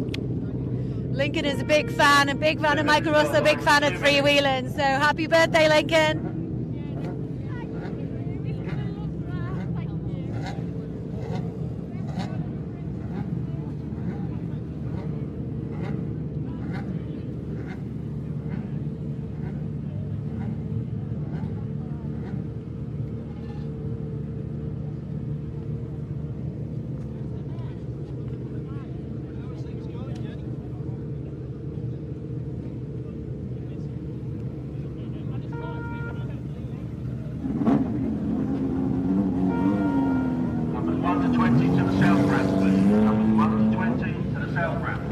Lincoln is a big fan of Michael Russell, a big fan of freewheeling. So happy birthday, Lincoln! Numbers 1 to 20 to the south ramp, please. Numbers 1 to 20 to the south ramp.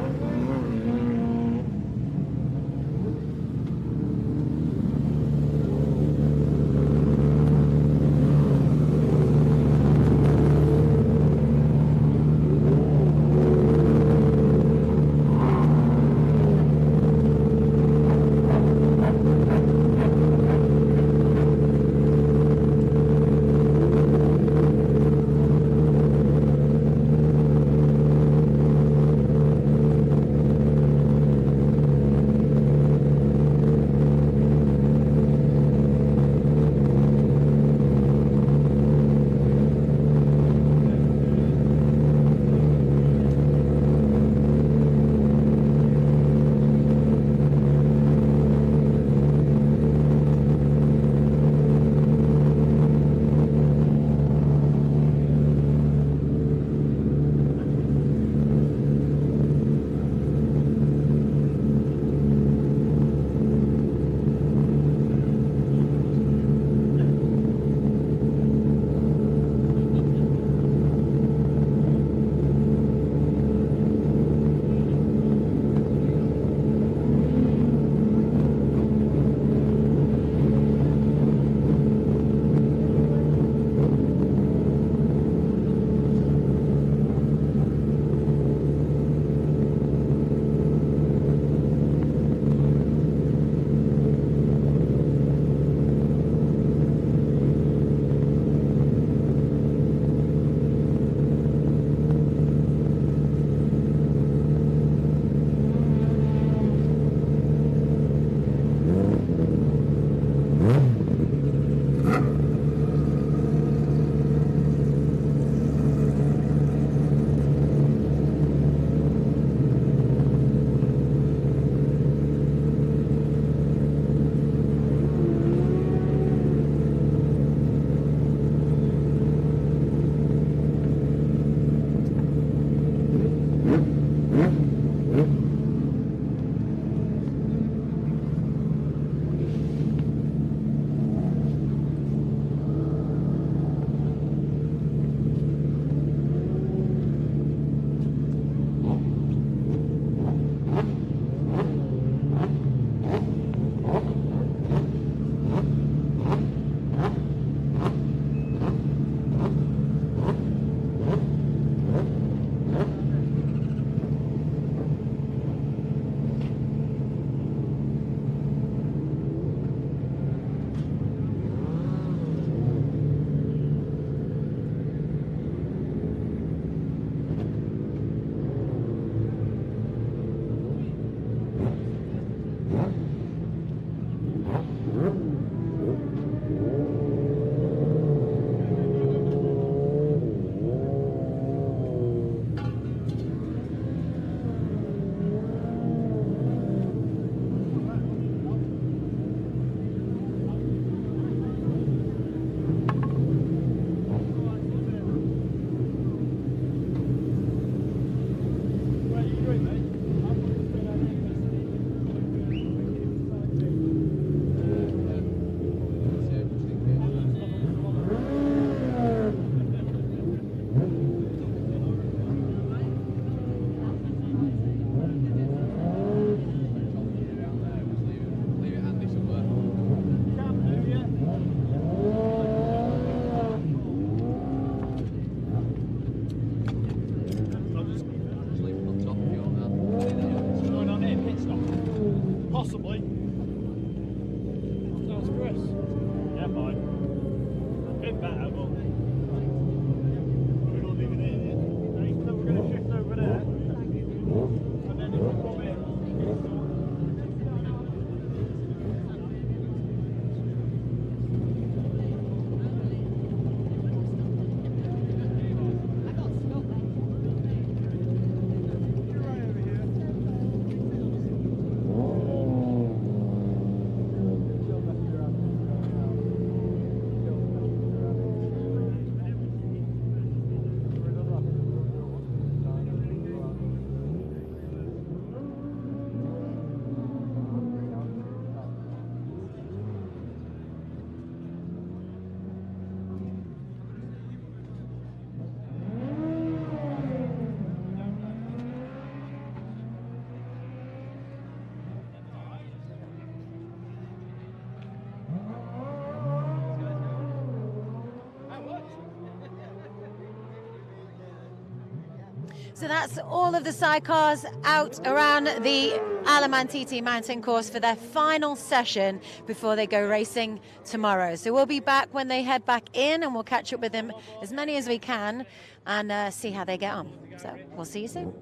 So that's all of the sidecars out around the Alamantiti mountain course for their final session before they go racing tomorrow. So we'll be back when they head back in, and we'll catch up with them, as many as we can, and see how they get on. So we'll see you soon.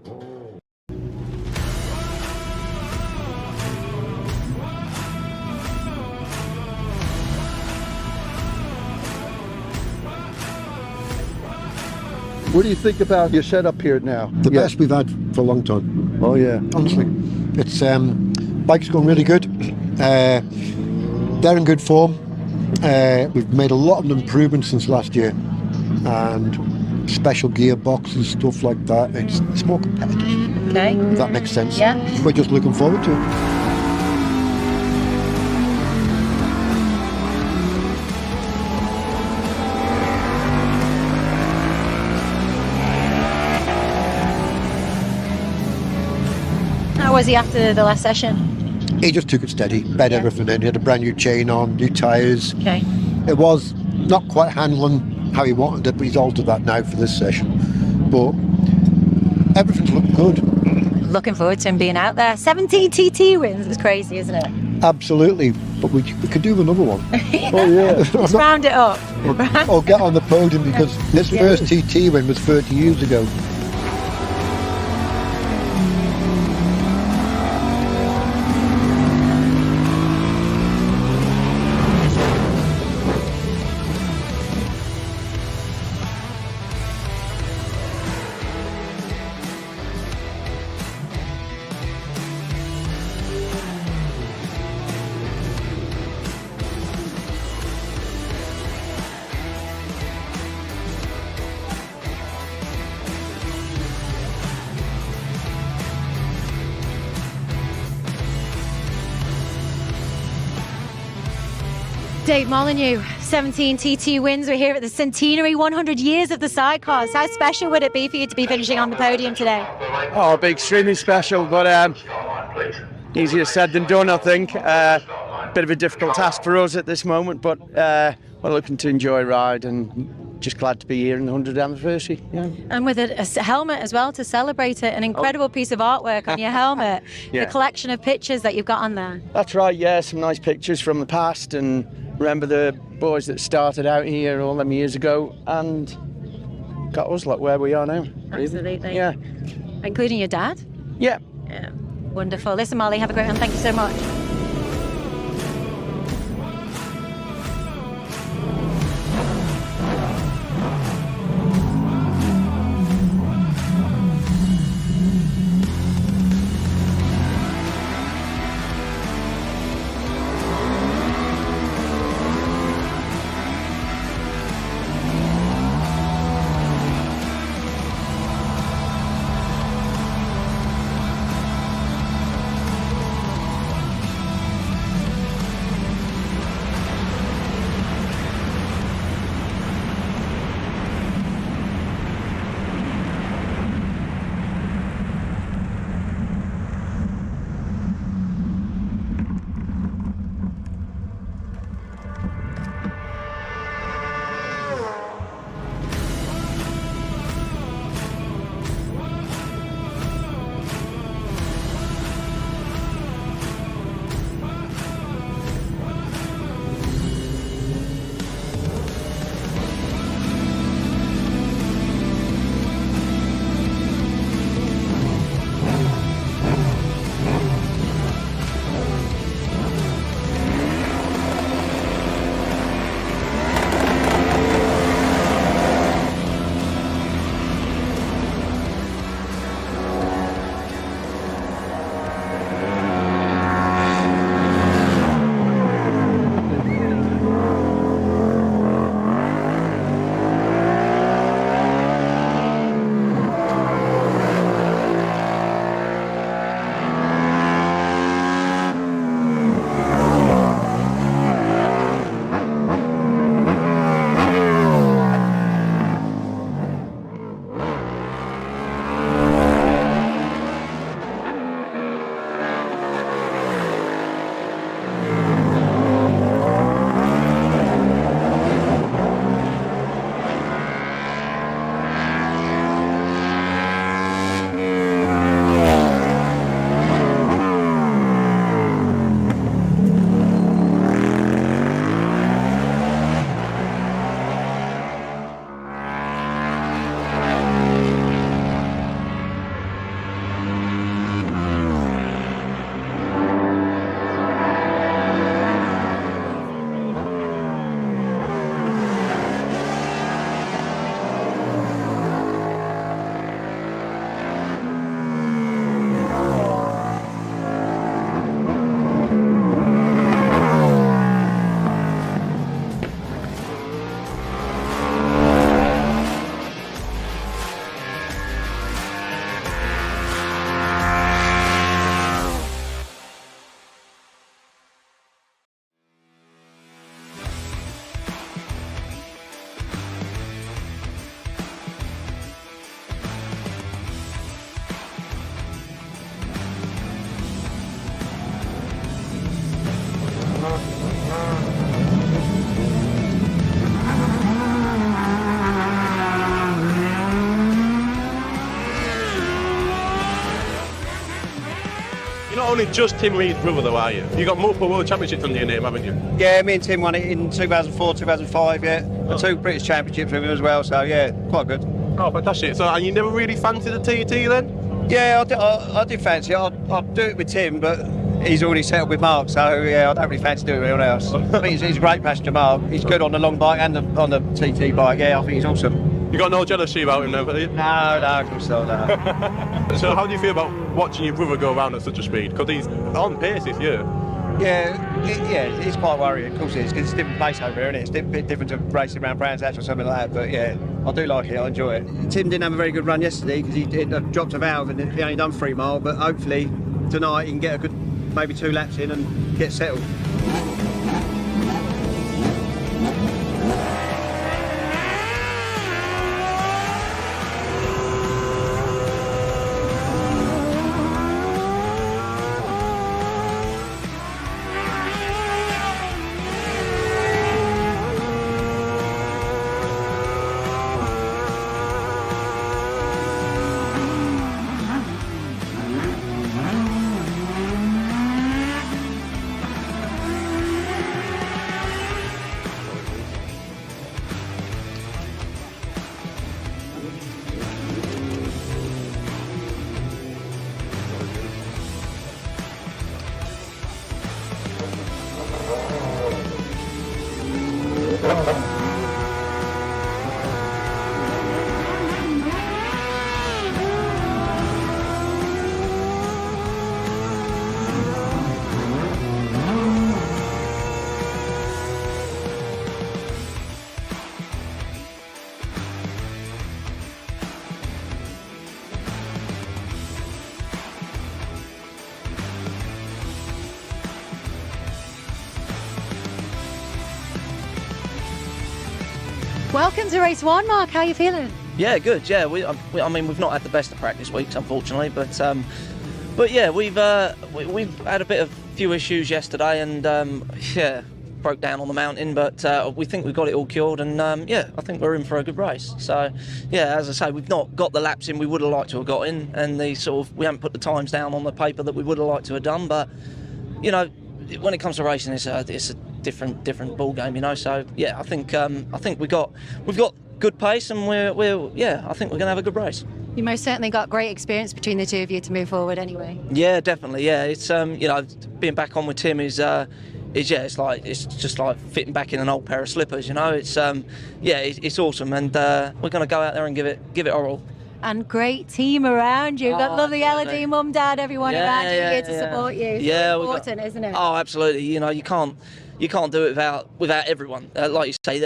What do you think about your setup here now? The best we've had for a long time. Oh yeah. Honestly. It's bike's going really good. They're in good form. We've made a lot of improvements since last year. And special gearboxes, stuff like that. It's more competitive. Okay. If that makes sense. Yeah. We're just looking forward to it. How was he after the last session? He just took it steady, bed everything in. He had a brand new chain on, new tyres. Okay. It was not quite handling how he wanted it, but he's altered that now for this session. But everything's looking good. Looking forward to him being out there. 17 TT wins. It's crazy, isn't it? Absolutely. But we could do another one. Oh yeah. Let's round it up. Or get on the podium, because this first TT win was 30 years ago. Dave Molyneux, 17 TT wins. We're here at the centenary, 100 years of the sidecars. How special would it be for you to be finishing on the podium today? Oh, it'll be extremely special, but easier said than done, I think. Bit of a difficult task for us at this moment, but we're looking to enjoy a ride and just glad to be here in the 100th anniversary. Yeah. And with a helmet as well to celebrate it, an incredible piece of artwork on your helmet. Yeah. The collection of pictures that you've got on there. That's right, yeah, some nice pictures from the past, and remember the boys that started out here all them years ago and got us like where we are now. Absolutely. Yeah. Including your dad? Yeah. Yeah. Wonderful. Listen, Molly, have a great one. Thank you so much. You're not only just Tim Reed's brother, though, are you? You've got multiple World Championships under your name, haven't you? Yeah, me and Tim won it in 2004, 2005, yeah. And 2 British Championships with him as well, so yeah, quite good. Oh, fantastic. So, and you never really fancied the TT then? Yeah, I did fancy it. I'd do it with Tim, but he's already settled with Mark, so yeah, I don't really fancy doing it with anyone else. I think he's a great passenger, Mark. He's good on the long bike and on the TT bike, yeah, I think he's awesome. You got no jealousy about him then, have you? No, of course not, no. So how do you feel about watching your brother go around at such a speed? Because he's on pace this year. Yeah, it's quite worrying, of course it is, because it's a different place over here, isn't it? It's a bit different to racing around Brands Hatch or something like that, but yeah, I do like it, I enjoy it. Tim didn't have a very good run yesterday because he dropped a valve and he only done 3 mile, but hopefully tonight he can get a good, maybe 2 laps in and get settled. Welcome to race 1, Mark. How are you feeling? Yeah, good. Yeah, I mean, we've not had the best of practice weeks, unfortunately, but yeah, we've had a bit of few issues yesterday, and yeah, broke down on the mountain, but we think we've got it all cured, and yeah, I think we're in for a good race. So yeah, as I say, we've not got the laps in we would have liked to have got in, and we haven't put the times down on the paper that we would have liked to have done. But you know, when it comes to racing, it's a different ball game, you know. So yeah, I think we've got good pace, and I think we're going to have a good race. You most certainly got great experience between the two of you to move forward anyway. Yeah, definitely. Yeah, it's you know, being back on with Tim is it's just like fitting back in an old pair of slippers, you know. It's it's awesome, and we're going to go out there and give it our all. And great team around you. You've got lovely LD, mum, dad, everyone around you here to support you. Yeah, it's important, isn't it? Oh, absolutely. You know, you can't do it without everyone. Like you say,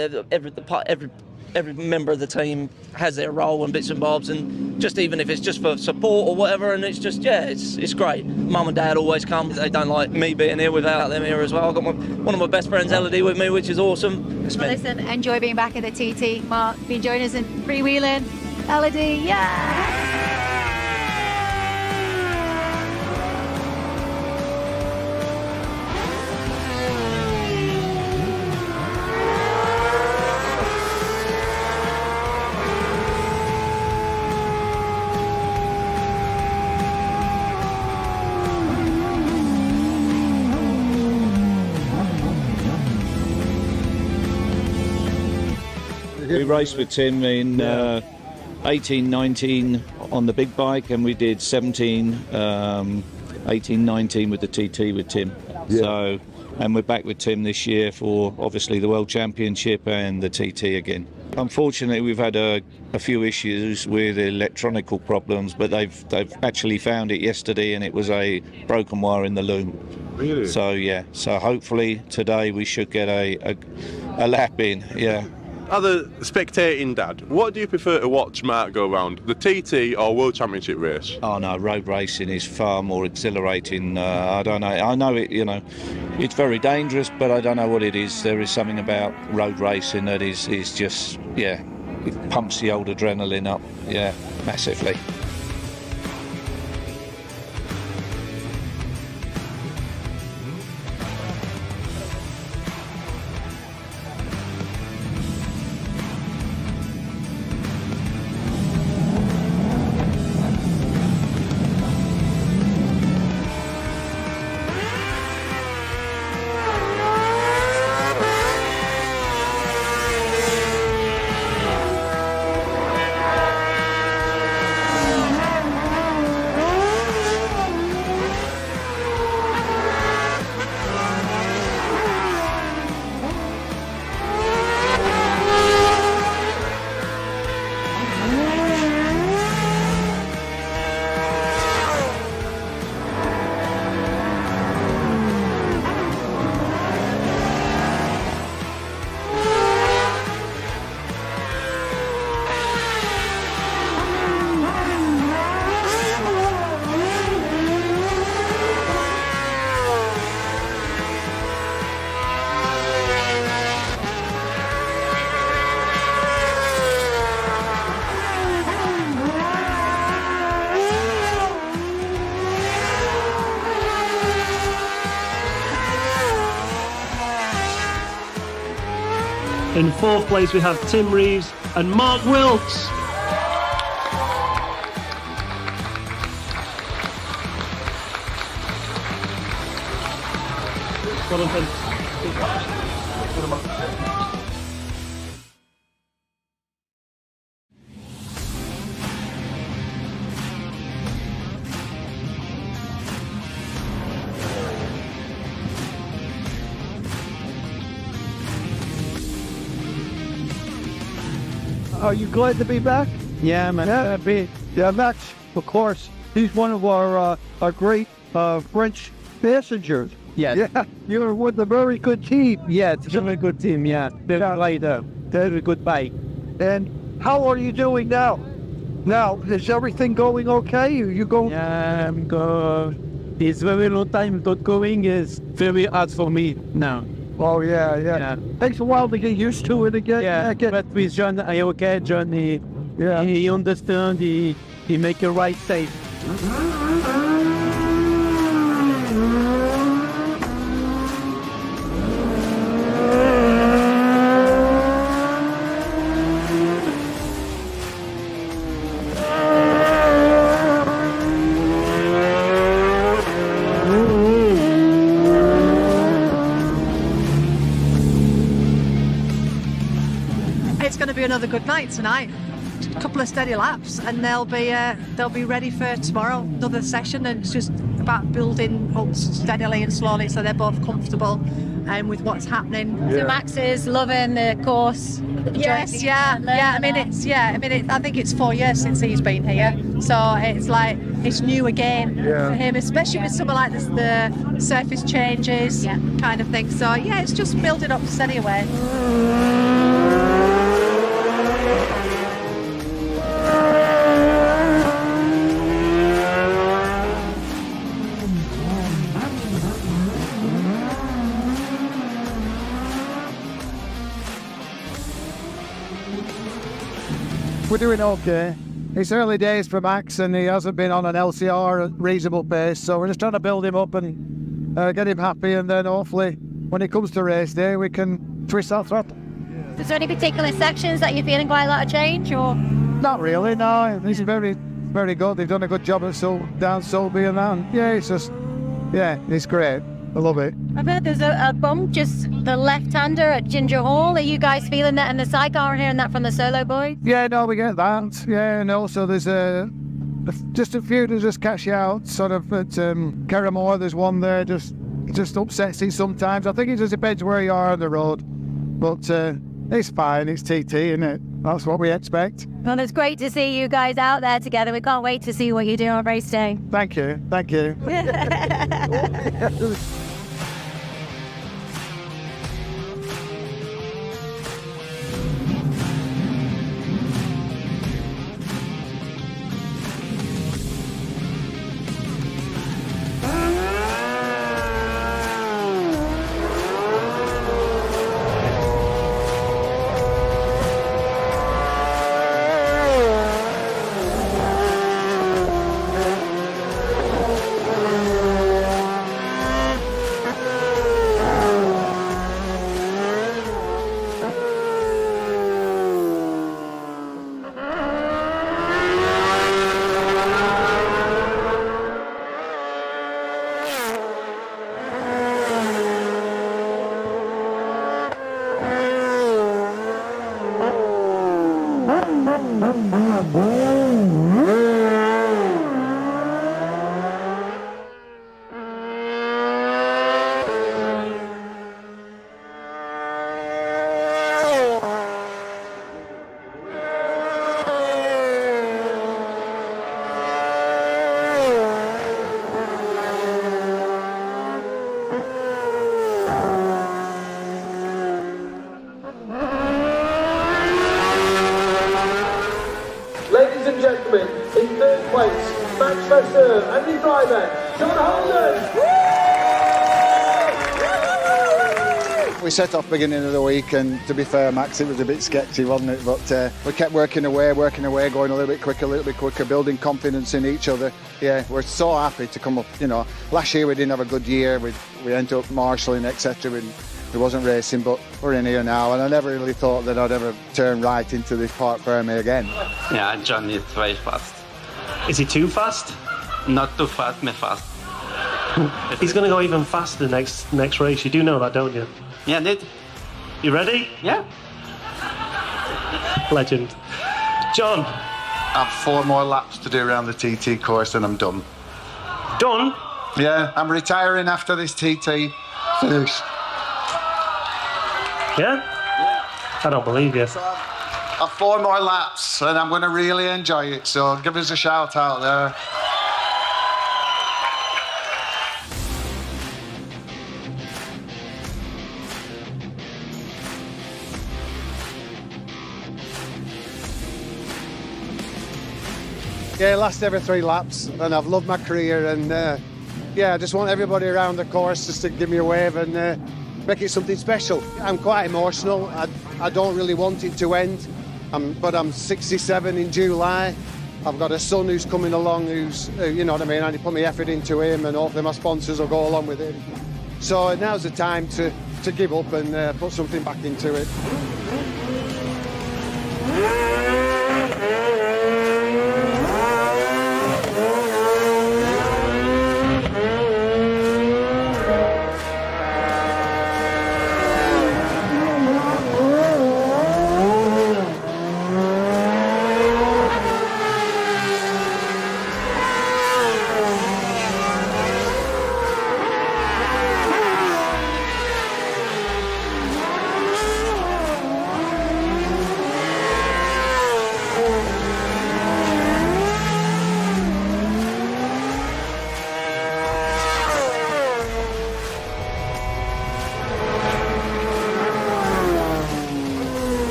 every member of the team has their role and bits and bobs, and just even if it's just for support or whatever, and it's just it's great. Mum and dad always come. They don't like me being here without them here as well. I've got one of my best friends, LD, with me, which is awesome. Well, listen, enjoy being back at the TT. Mark, been joining us in freewheeling. LD, yeah! We raced with Tim in 18, 19 on the big bike, and we did 17, 18, 19 with the TT with Tim. Yeah. So, and we're back with Tim this year for obviously the World Championship and the TT again. Unfortunately, we've had a few issues with electronical problems, but they've actually found it yesterday, and it was a broken wire in the loom. Really? So yeah, so hopefully today we should get a lap in. Yeah. As a spectating dad, what do you prefer to watch Mark go around, the TT or World Championship race? Oh no, road racing is far more exhilarating. I don't know. I know it. You know, it's very dangerous, but I don't know what it is. There is something about road racing that is just it pumps the old adrenaline up. Yeah, massively. In 4th place we have Tim Reeves and Mark Wilkes. Well done, Are you glad to be back? Yeah, man. Yeah, Max, of course. He's one of our great French passengers. Yes. Yeah, you're with a very good team. Yeah, it's a very good team, yeah. They're like a very good bike. And how are you doing now? Now, is everything going okay? You going? Yeah, I'm good. It's very long time not going. Is very hard for me now. Oh, yeah. Takes a while to get used to it again. Yeah, but with John, John, he understands, he make it right safe. It's going to be another good night tonight. A couple of steady laps, and they'll be ready for tomorrow. Another session, and it's just about building up steadily and slowly, so they're both comfortable with what's happening. So Max is loving the course. Yes, yeah. I think it's 4 years since he's been here, so it's like it's new again for him, especially with something like this, the surface changes kind of thing. So yeah, it's just building up steady away. We're doing okay. It's early days for Max, and he hasn't been on an LCR at reasonable pace, so we're just trying to build him up and get him happy, and then hopefully when it comes to race day we can twist that throttle. Is there any particular sections that you're feeling quite a lot of change, or? Not really, no. He's very good. They've done a good job at down Solby and that. Yeah, it's great. I love it. I've heard there's a bump, just the left-hander at Ginger Hall. Are you guys feeling that in the sidecar and hearing that from the solo boys? Yeah, no, we get that. Yeah, and also there's just a few to just catch you out. Sort of at Kerramore, there's one there just upsets you sometimes. I think it just depends where you are on the road. But it's fine. It's TT, isn't it? That's what we expect. Well, it's great to see you guys out there together. We can't wait to see what you do on race day. Thank you. Ladies and gentlemen, in third place, Max Verstappen and his driver, John Holden. We set off beginning of the week, and to be fair, Max, it was a bit sketchy, wasn't it? But we kept working away, going a little bit quicker, building confidence in each other. Yeah, we're so happy to come up. You know, last year we didn't have a good year. We ended up marshalling, etc. it wasn't racing, but we're in here now, and I never really thought that I'd ever turn right into this Parc Fermé again. Yeah, Johnny is very fast. Is he too fast? Not too fast, me fast. He's going to go even faster next race. You do know that, don't you? Yeah, indeed. You ready? Yeah. Legend. John. I have 4 more laps to do around the TT course and I'm done. Done? Yeah, I'm retiring after this TT. Finished. Yeah? I don't believe you. I have 4 more laps and I'm going to really enjoy it, so give us a shout out there. Yeah, last ever 3 laps, and I've loved my career, and yeah, I just want everybody around the course just to give me a wave and make it something special. I'm quite emotional. I don't really want it to end, but I'm 67 in July. I've got a son who's coming along who's, you know what I mean, I need to put my effort into him, and hopefully my sponsors will go along with him. So now's the time to give up and put something back into it.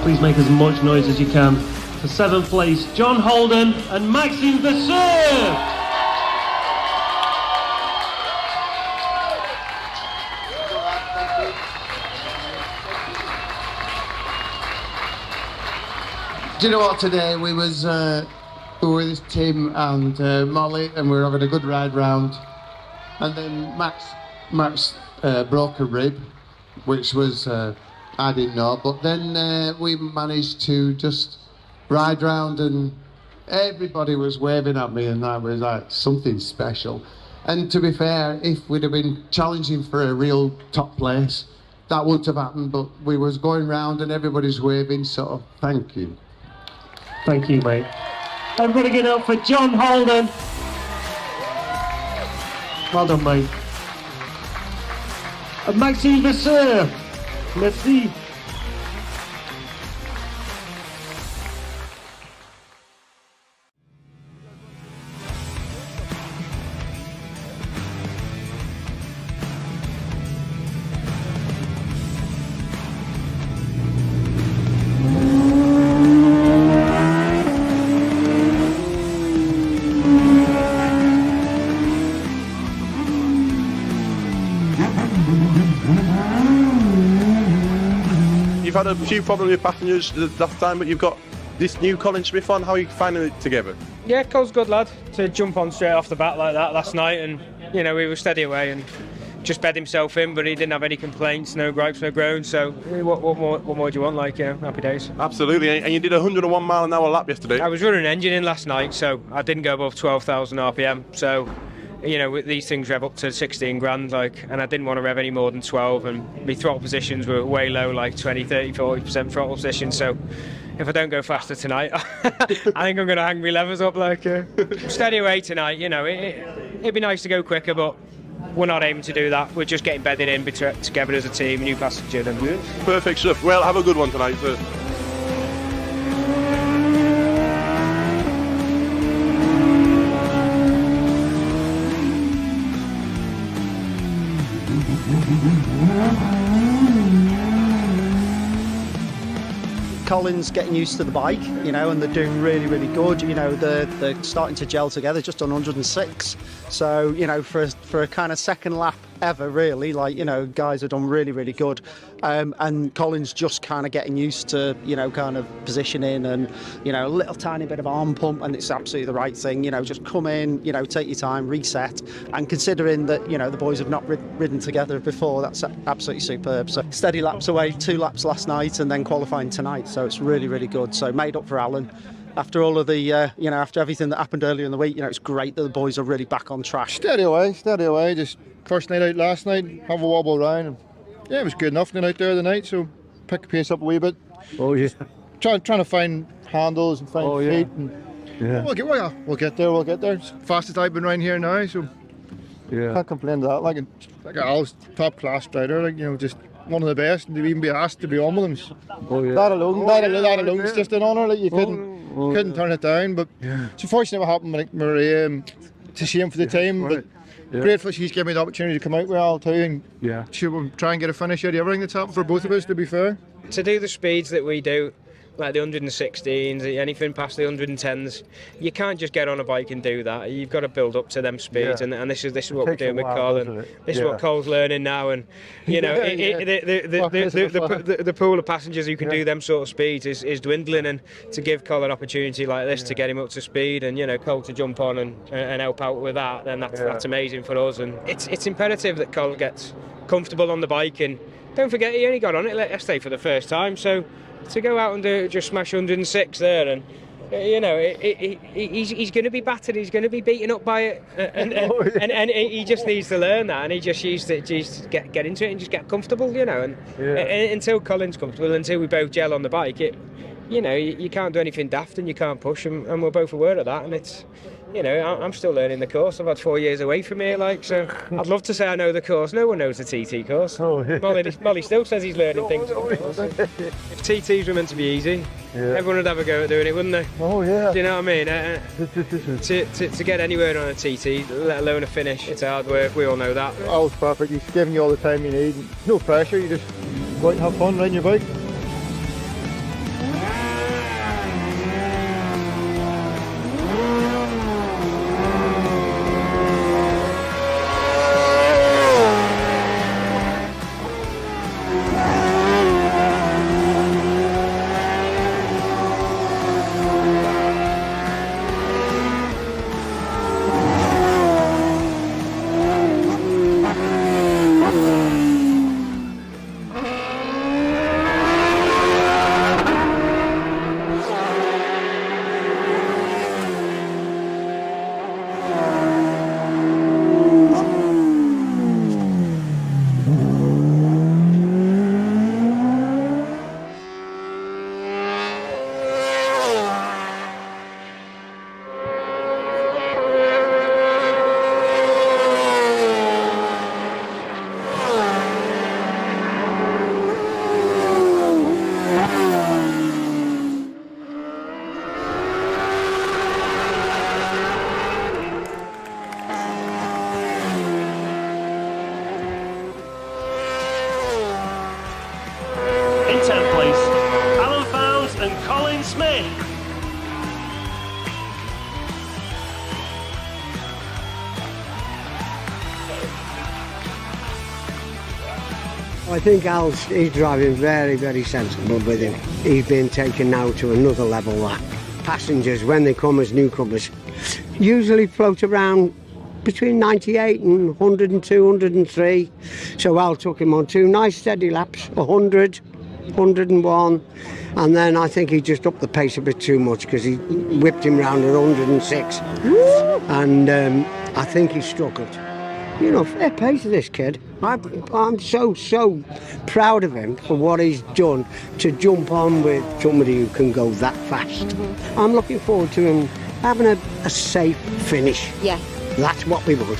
Please make as much noise as you can. For 7th place, John Holden and Maxime Vasseur. Do you know what, today we were with Tim and Molly, and we were having a good ride round, and then Max broke a rib, which was I didn't know, but then we managed to just ride round and everybody was waving at me, and that was like something special. And to be fair, if we'd have been challenging for a real top place, that wouldn't have happened, but we was going round and everybody's waving, so thank you. Thank you, mate. Everybody get up for John Holden. Well done, mate. And Maxime Vasseur. Merci. You've had a few problems with passengers the last time, but you've got this new Colin Smith on. How are you finding it together? Yeah, Cole's good lad to jump on straight off the bat like that last night, and you know, he was steady away and just bed himself in, but he didn't have any complaints, no gripes, no groans. So what more do you want? Like, yeah, happy days. Absolutely, and you did a 101 mile an hour lap yesterday. I was running an engine in last night, so I didn't go above 12,000 RPM. So, you know, these things rev up to 16 grand, like, and I didn't want to rev any more than 12, and my throttle positions were way low, like 20, 30, 40% throttle position. So if I don't go faster tonight, I think I'm going to hang my levers up, like, steady away tonight. You know, it'd be nice to go quicker, but we're not aiming to do that. We're just getting bedded in together as a team, new passenger. Perfect stuff. Well, have a good one tonight, sir. Colin's getting used to the bike, you know, and they're doing really, really good. You know, they're starting to gel together, just on 106. So, you know, for a kind of second lap ever, really, like, you know, guys have done really, really good. And Colin's just kind of getting used to, you know, kind of positioning and, you know, a little tiny bit of arm pump, and it's absolutely the right thing. You know, just come in, you know, take your time, reset. And considering that, you know, the boys have not ridden together before, that's absolutely superb. So steady laps away, 2 laps last night and then qualifying tonight. So it's really, really good. So made up for Alan. After all of the, you know, after everything that happened earlier in the week, you know, it's great that the boys are really back on track. Steady away. Just first night out last night, have a wobble around. And, yeah, it was good enough going out there the night, so pick the pace up a wee bit. Oh, yeah. Trying to find handles and find feet. And, Yeah. We'll get there. It's the fastest I've been around here now, so Yeah. can't complain to that. Like Al's top class rider, like, you know, just one of the best, and to even be asked to be on with him. Oh, yeah. That alone is just an honour. Like, you couldn't turn it down. But it's unfortunate what happened with Maria. It's a shame for the team, but grateful she's given me the opportunity to come out with Al too, and she'll try and get a finish out of everything that's happened for both of us, to be fair. To do the speeds that we do, like the 116s, anything past the 110s, you can't just get on a bike and do that. You've got to build up to them speeds, and this is what we're doing with Cole, and this is what Cole's learning now. And you know, the pool of passengers who can do them sort of speeds is dwindling, and to give Cole an opportunity like this to get him up to speed, and you know, Cole to jump on and help out with that, then that's amazing for us. And it's imperative that Cole gets comfortable on the bike, and don't forget he only got on it yesterday for the first time, so to go out and just smash 106 there, and you know, he's going to be battered, he's going to be beaten up by it, and he just needs to learn that, and he just needs to get into it and just get comfortable, you know. And until Colin's comfortable, until we both gel on the bike, you know, you can't do anything daft and you can't push, and we're both aware of that. And it's, you know, I'm still learning the course. I've had 4 years away from here, like, so I'd love to say I know the course. No one knows the TT course. Molly still says he's learning things. If TTs were meant to be easy, everyone would have a go at doing it, wouldn't they? Oh yeah. Do you know what I mean? To get anywhere on a TT, let alone a finish, it's hard work. We all know that. Al's perfect. He's giving you all the time you need. No pressure. You just go out and have fun riding your bike. In 10th place, Alan Fowles and Colin Smith. I think he's driving very, very sensible with him. He's been taken now to another level. That passengers, when they come as newcomers, usually float around between 98 and 102, 103. So Al took him on 2 nice steady laps, 100, 101, and then I think he just upped the pace a bit too much because he whipped him round at 106. And I think he struggled. You know, fair play to this kid. I'm so proud of him for what he's done to jump on with somebody who can go that fast. I'm looking forward to him having a safe finish. Yeah. That's what we want.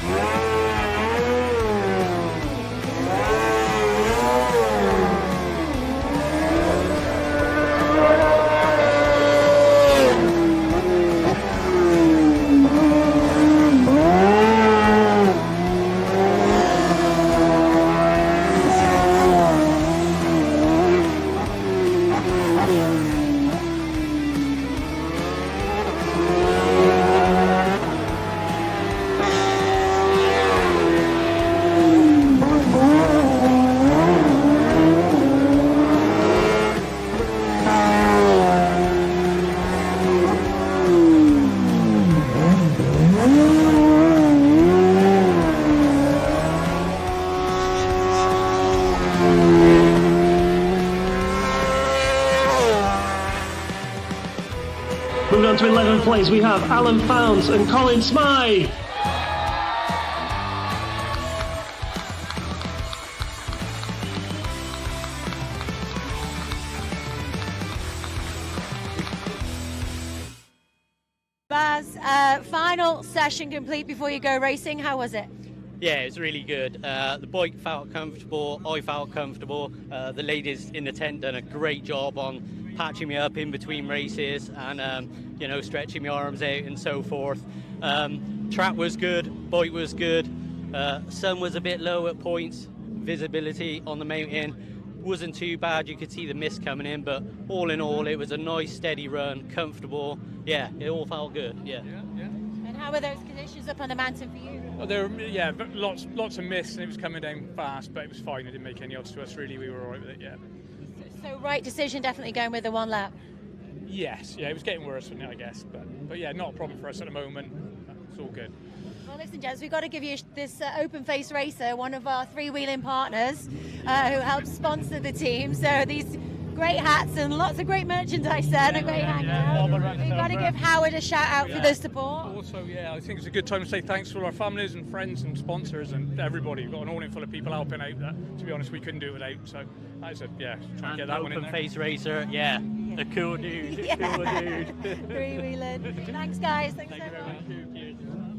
Moving on to 11th place, we have Alan Founds and Colin Smythe. Baz, final session complete before you go racing. How was it? Yeah, it was really good. The bike felt comfortable, I felt comfortable. The ladies in the tent done a great job on patching me up in between races and, you know, stretching my arms out and so forth. Track was good, bike was good. Sun was a bit low at points. Visibility on the mountain wasn't too bad. You could see the mist coming in, but all in all, it was a nice, steady run, comfortable. Yeah, it all felt good. Yeah. And how were those conditions up on the mountain for you? Well, there were lots of mist, and it was coming down fast, but it was fine. It didn't make any odds to us, really. We were all right with it, yeah. So right decision, definitely going with the one lap. Yes, yeah, it was getting worse, I guess, but yeah, not a problem for us at the moment. It's all good. Well, listen, gents, we've got to give you this Open Face Racer, one of our three-wheeling partners who helps sponsor the team. So these great hats and lots of great merchandise there and a great hangout. We've got to give Howard a shout out for the support. Also, yeah, I think it's a good time to say thanks to all our families and friends and sponsors and everybody. We've got an awning full of people helping out that, to be honest, we couldn't do it without. So I said, yeah, try and get that one in Open there. Face Racer, yeah, a cool dude, cool dude. Three-wheeling. Thanks, guys. Thanks so much.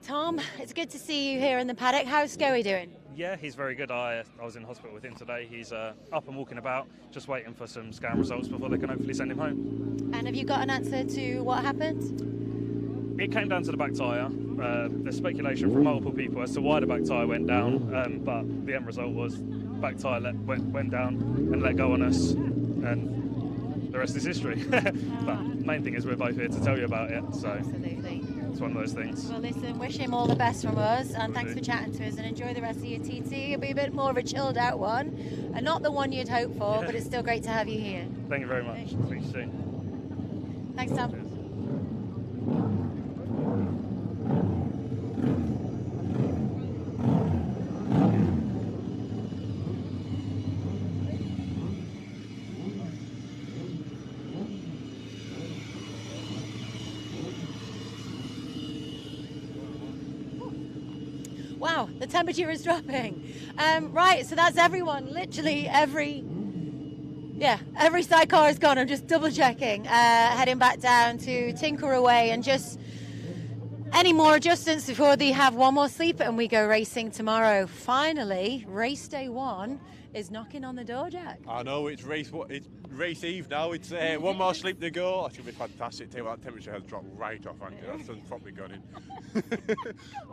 Tom, it's good to see you here in the paddock. How's Scoey doing? Yeah, he's very good. I was in hospital with him today. He's up and walking about, just waiting for some scan results before they can hopefully send him home. And have you got an answer to what happened? It came down to the back tyre. There's speculation from multiple people as to why the back tyre went down, but the end result was back tyre went down and let go on us, and the rest is history. But main thing is we're both here to tell you about it, so absolutely. It's one of those things. Well, listen, wish him all the best from us, and thanks for chatting to us, and enjoy the rest of your TT. It'll be a bit more of a chilled out one, and not the one you'd hope for, but it's still great to have you here. Thank you very much. Speak to you soon. Thanks, Tom. Cheers. Wow, the temperature is dropping. Right, so that's everyone. Literally every sidecar is gone. I'm just double checking. Heading back down to Tinker Away and just any more adjustments before they have one more sleep and we go racing tomorrow. Finally, race day 1 is knocking on the door, Jack. I know, it's race eve now. It's one more sleep to go. That should be fantastic. Tell you what, that temperature has dropped right off, hasn't it? That sun's probably gone in.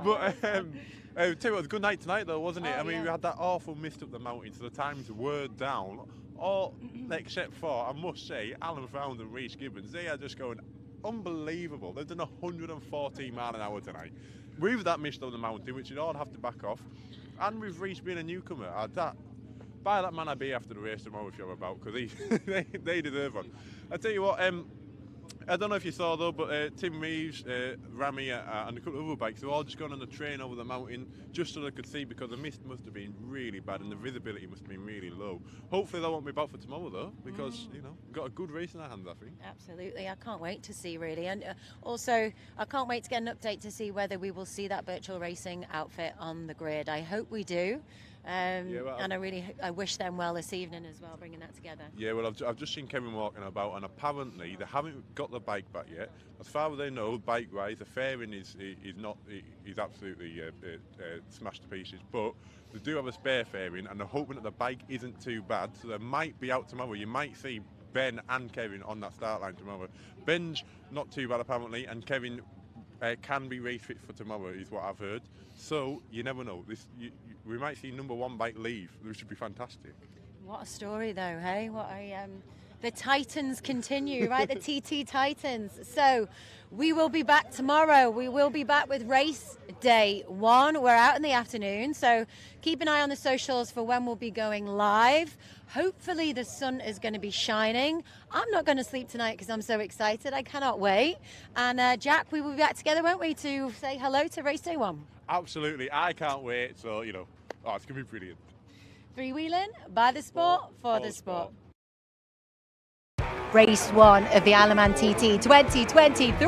But tell you what, it was a good night tonight though, wasn't it? I mean, we had that awful mist up the mountain, so the times were down. All except for, I must say, Alan Found and Reece Gibbons, they are just going unbelievable. They've done 114 mile an hour tonight. With that mist on the mountain, which you'd all have to back off, and with Reece being a newcomer, by that man I'd be after the race tomorrow if you're about, because they deserve one. I tell you what, I don't know if you saw though, but Tim Reeves, Rami and a couple of other bikes, they're all just gone on the train over the mountain just so they could see, because the mist must have been really bad and the visibility must have been really low. Hopefully they won't be back for tomorrow though, because you know, we've got a good race in our hands, I think. Absolutely, I can't wait to see really, and also I can't wait to get an update to see whether we will see that virtual racing outfit on the grid. I hope we do. And I wish them well this evening as well, bringing that together. Yeah, well, I've just seen Kevin walking about, and apparently they haven't got the bike back yet. As far as they know, bike-wise, the fairing is absolutely smashed to pieces. But they do have a spare fairing, and they're hoping that the bike isn't too bad, so they might be out tomorrow. You might see Ben and Kevin on that start line tomorrow. Ben's not too bad apparently, and Kevin can be race fit for tomorrow, is what I've heard. So you never know. We might see number 1 bike leave, which would be fantastic. What a story, though, hey? The Titans continue, right? The TT Titans. So we will be back tomorrow. We will be back with race day 1. We're out in the afternoon, so keep an eye on the socials for when we'll be going live. Hopefully the sun is going to be shining. I'm not going to sleep tonight because I'm so excited. I cannot wait. And Jack, we will be back together, won't we, to say hello to race day 1. Absolutely, I can't wait. So, you know, it's going to be brilliant. Freewheeling, by the sport, for the sport. Race 1 of the Alaman TT 2023.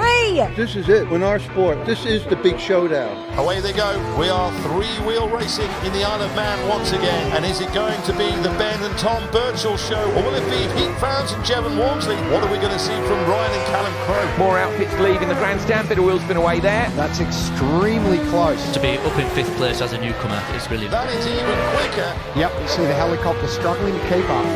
This is it. In our sport, this is the big showdown. Away they go. We are three-wheel racing in the Isle of Man once again. And is it going to be the Ben and Tom Birchall show? Or will it be Pete Fowles and Jevon Walmsley? What are we going to see from Ryan and Callum Crowe? More outfits leaving the grandstand. Bit of wheel spin away there. That's extremely close. To be up in 5th place as a newcomer is brilliant. That is even quicker. Yep, you see the helicopter struggling to keep up.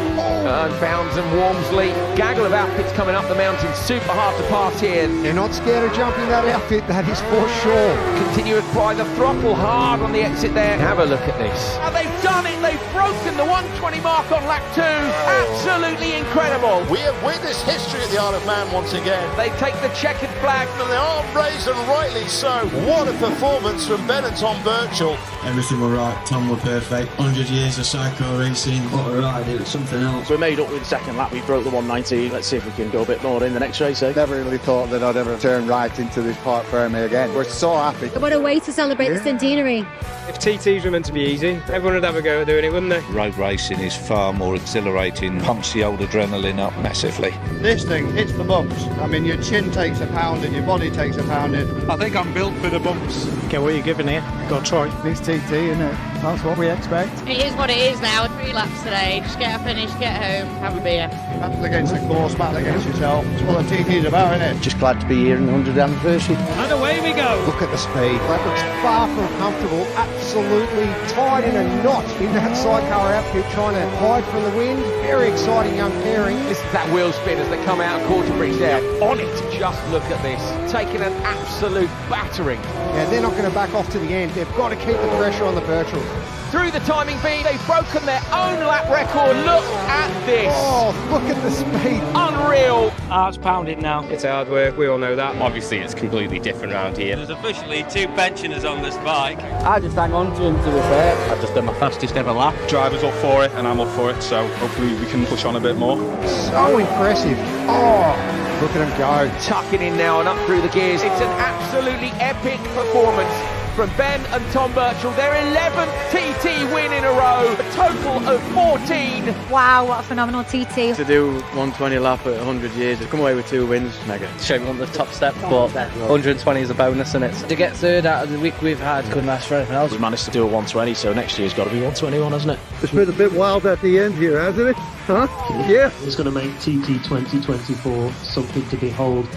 And Fowles and Walmsley. Gaggle of outfits coming up the mountain. Super hard to pass here. You're not scared of jumping that outfit, that is for sure. Continue to apply the throttle hard on the exit there. Have a look at this. And they've done it. They've broken the 120 mark on lap 2. Absolutely incredible. We have witnessed history at the Isle of Man once again. They take the checkered flag. And they are raised, and rightly so. What a performance from Ben and Tom Birchall. Everything were right. Tom were perfect. 100 years of Sidecar racing. What a ride. It was something else. We made up with the second lap. We broke the 190. Let's see if we can go a bit more in the next race. Never really thought that I'd ever turn right into this Park Ferme again. We're so happy. What a way to celebrate the centenary. If TTs were meant to be easy, everyone would have a go at doing it, wouldn't they? Road racing is far more exhilarating, pumps the old adrenaline up massively. This thing hits the bumps. I mean, your chin takes a pounding, your body takes a pounding. I think I'm built for the bumps. Okay, what are you giving here? Got to try. This TT, isn't it? That's what we expect. It is what it is now. 3 laps today. Just get a finish, get home, have a beer. Battle against the course, battle against yourself. It's what the TT's about, isn't it? Just glad to be here in the 100th anniversary. And away we go. Look at the speed. That looks far from comfortable. Absolutely tied in a knot in that sidecar outfit, trying to hide from the wind. Very exciting young pairing. This is that wheel spin as they come out of quarter bridge there. On it. Just look at this. Taking an absolute battering. Yeah, they're not going to back off to the end. They've got to keep the pressure on the Birchall. Through the timing beam, they've broken their own lap record. Look at this. Oh, look at the speed. Unreal. Heart's pounding now. It's hard work, we all know that. Obviously, it's completely different around here. There's officially 2 pensioners on this bike. I just hang on to him, to be fair. I've just done my fastest ever lap. Driver's up for it, and I'm up for it, so hopefully we can push on a bit more. So impressive. Oh, look at him go. Tucking in now and up through the gears. It's an absolutely epic performance from Ben and Tom Birchall. Their 11th TT win in a row, a total of 14. Wow, what a phenomenal TT. To do 120 lap at 100 years, to come away with 2 wins, mega. Shame on the top step, but 120 is a bonus in it. To get 3rd out of the week we've had, couldn't ask for anything else. We managed to do a 120, so next year's got to be 121, hasn't it? It's been a bit wild at the end here, hasn't it? Huh? Yeah. It's going to make TT 2024 something to behold.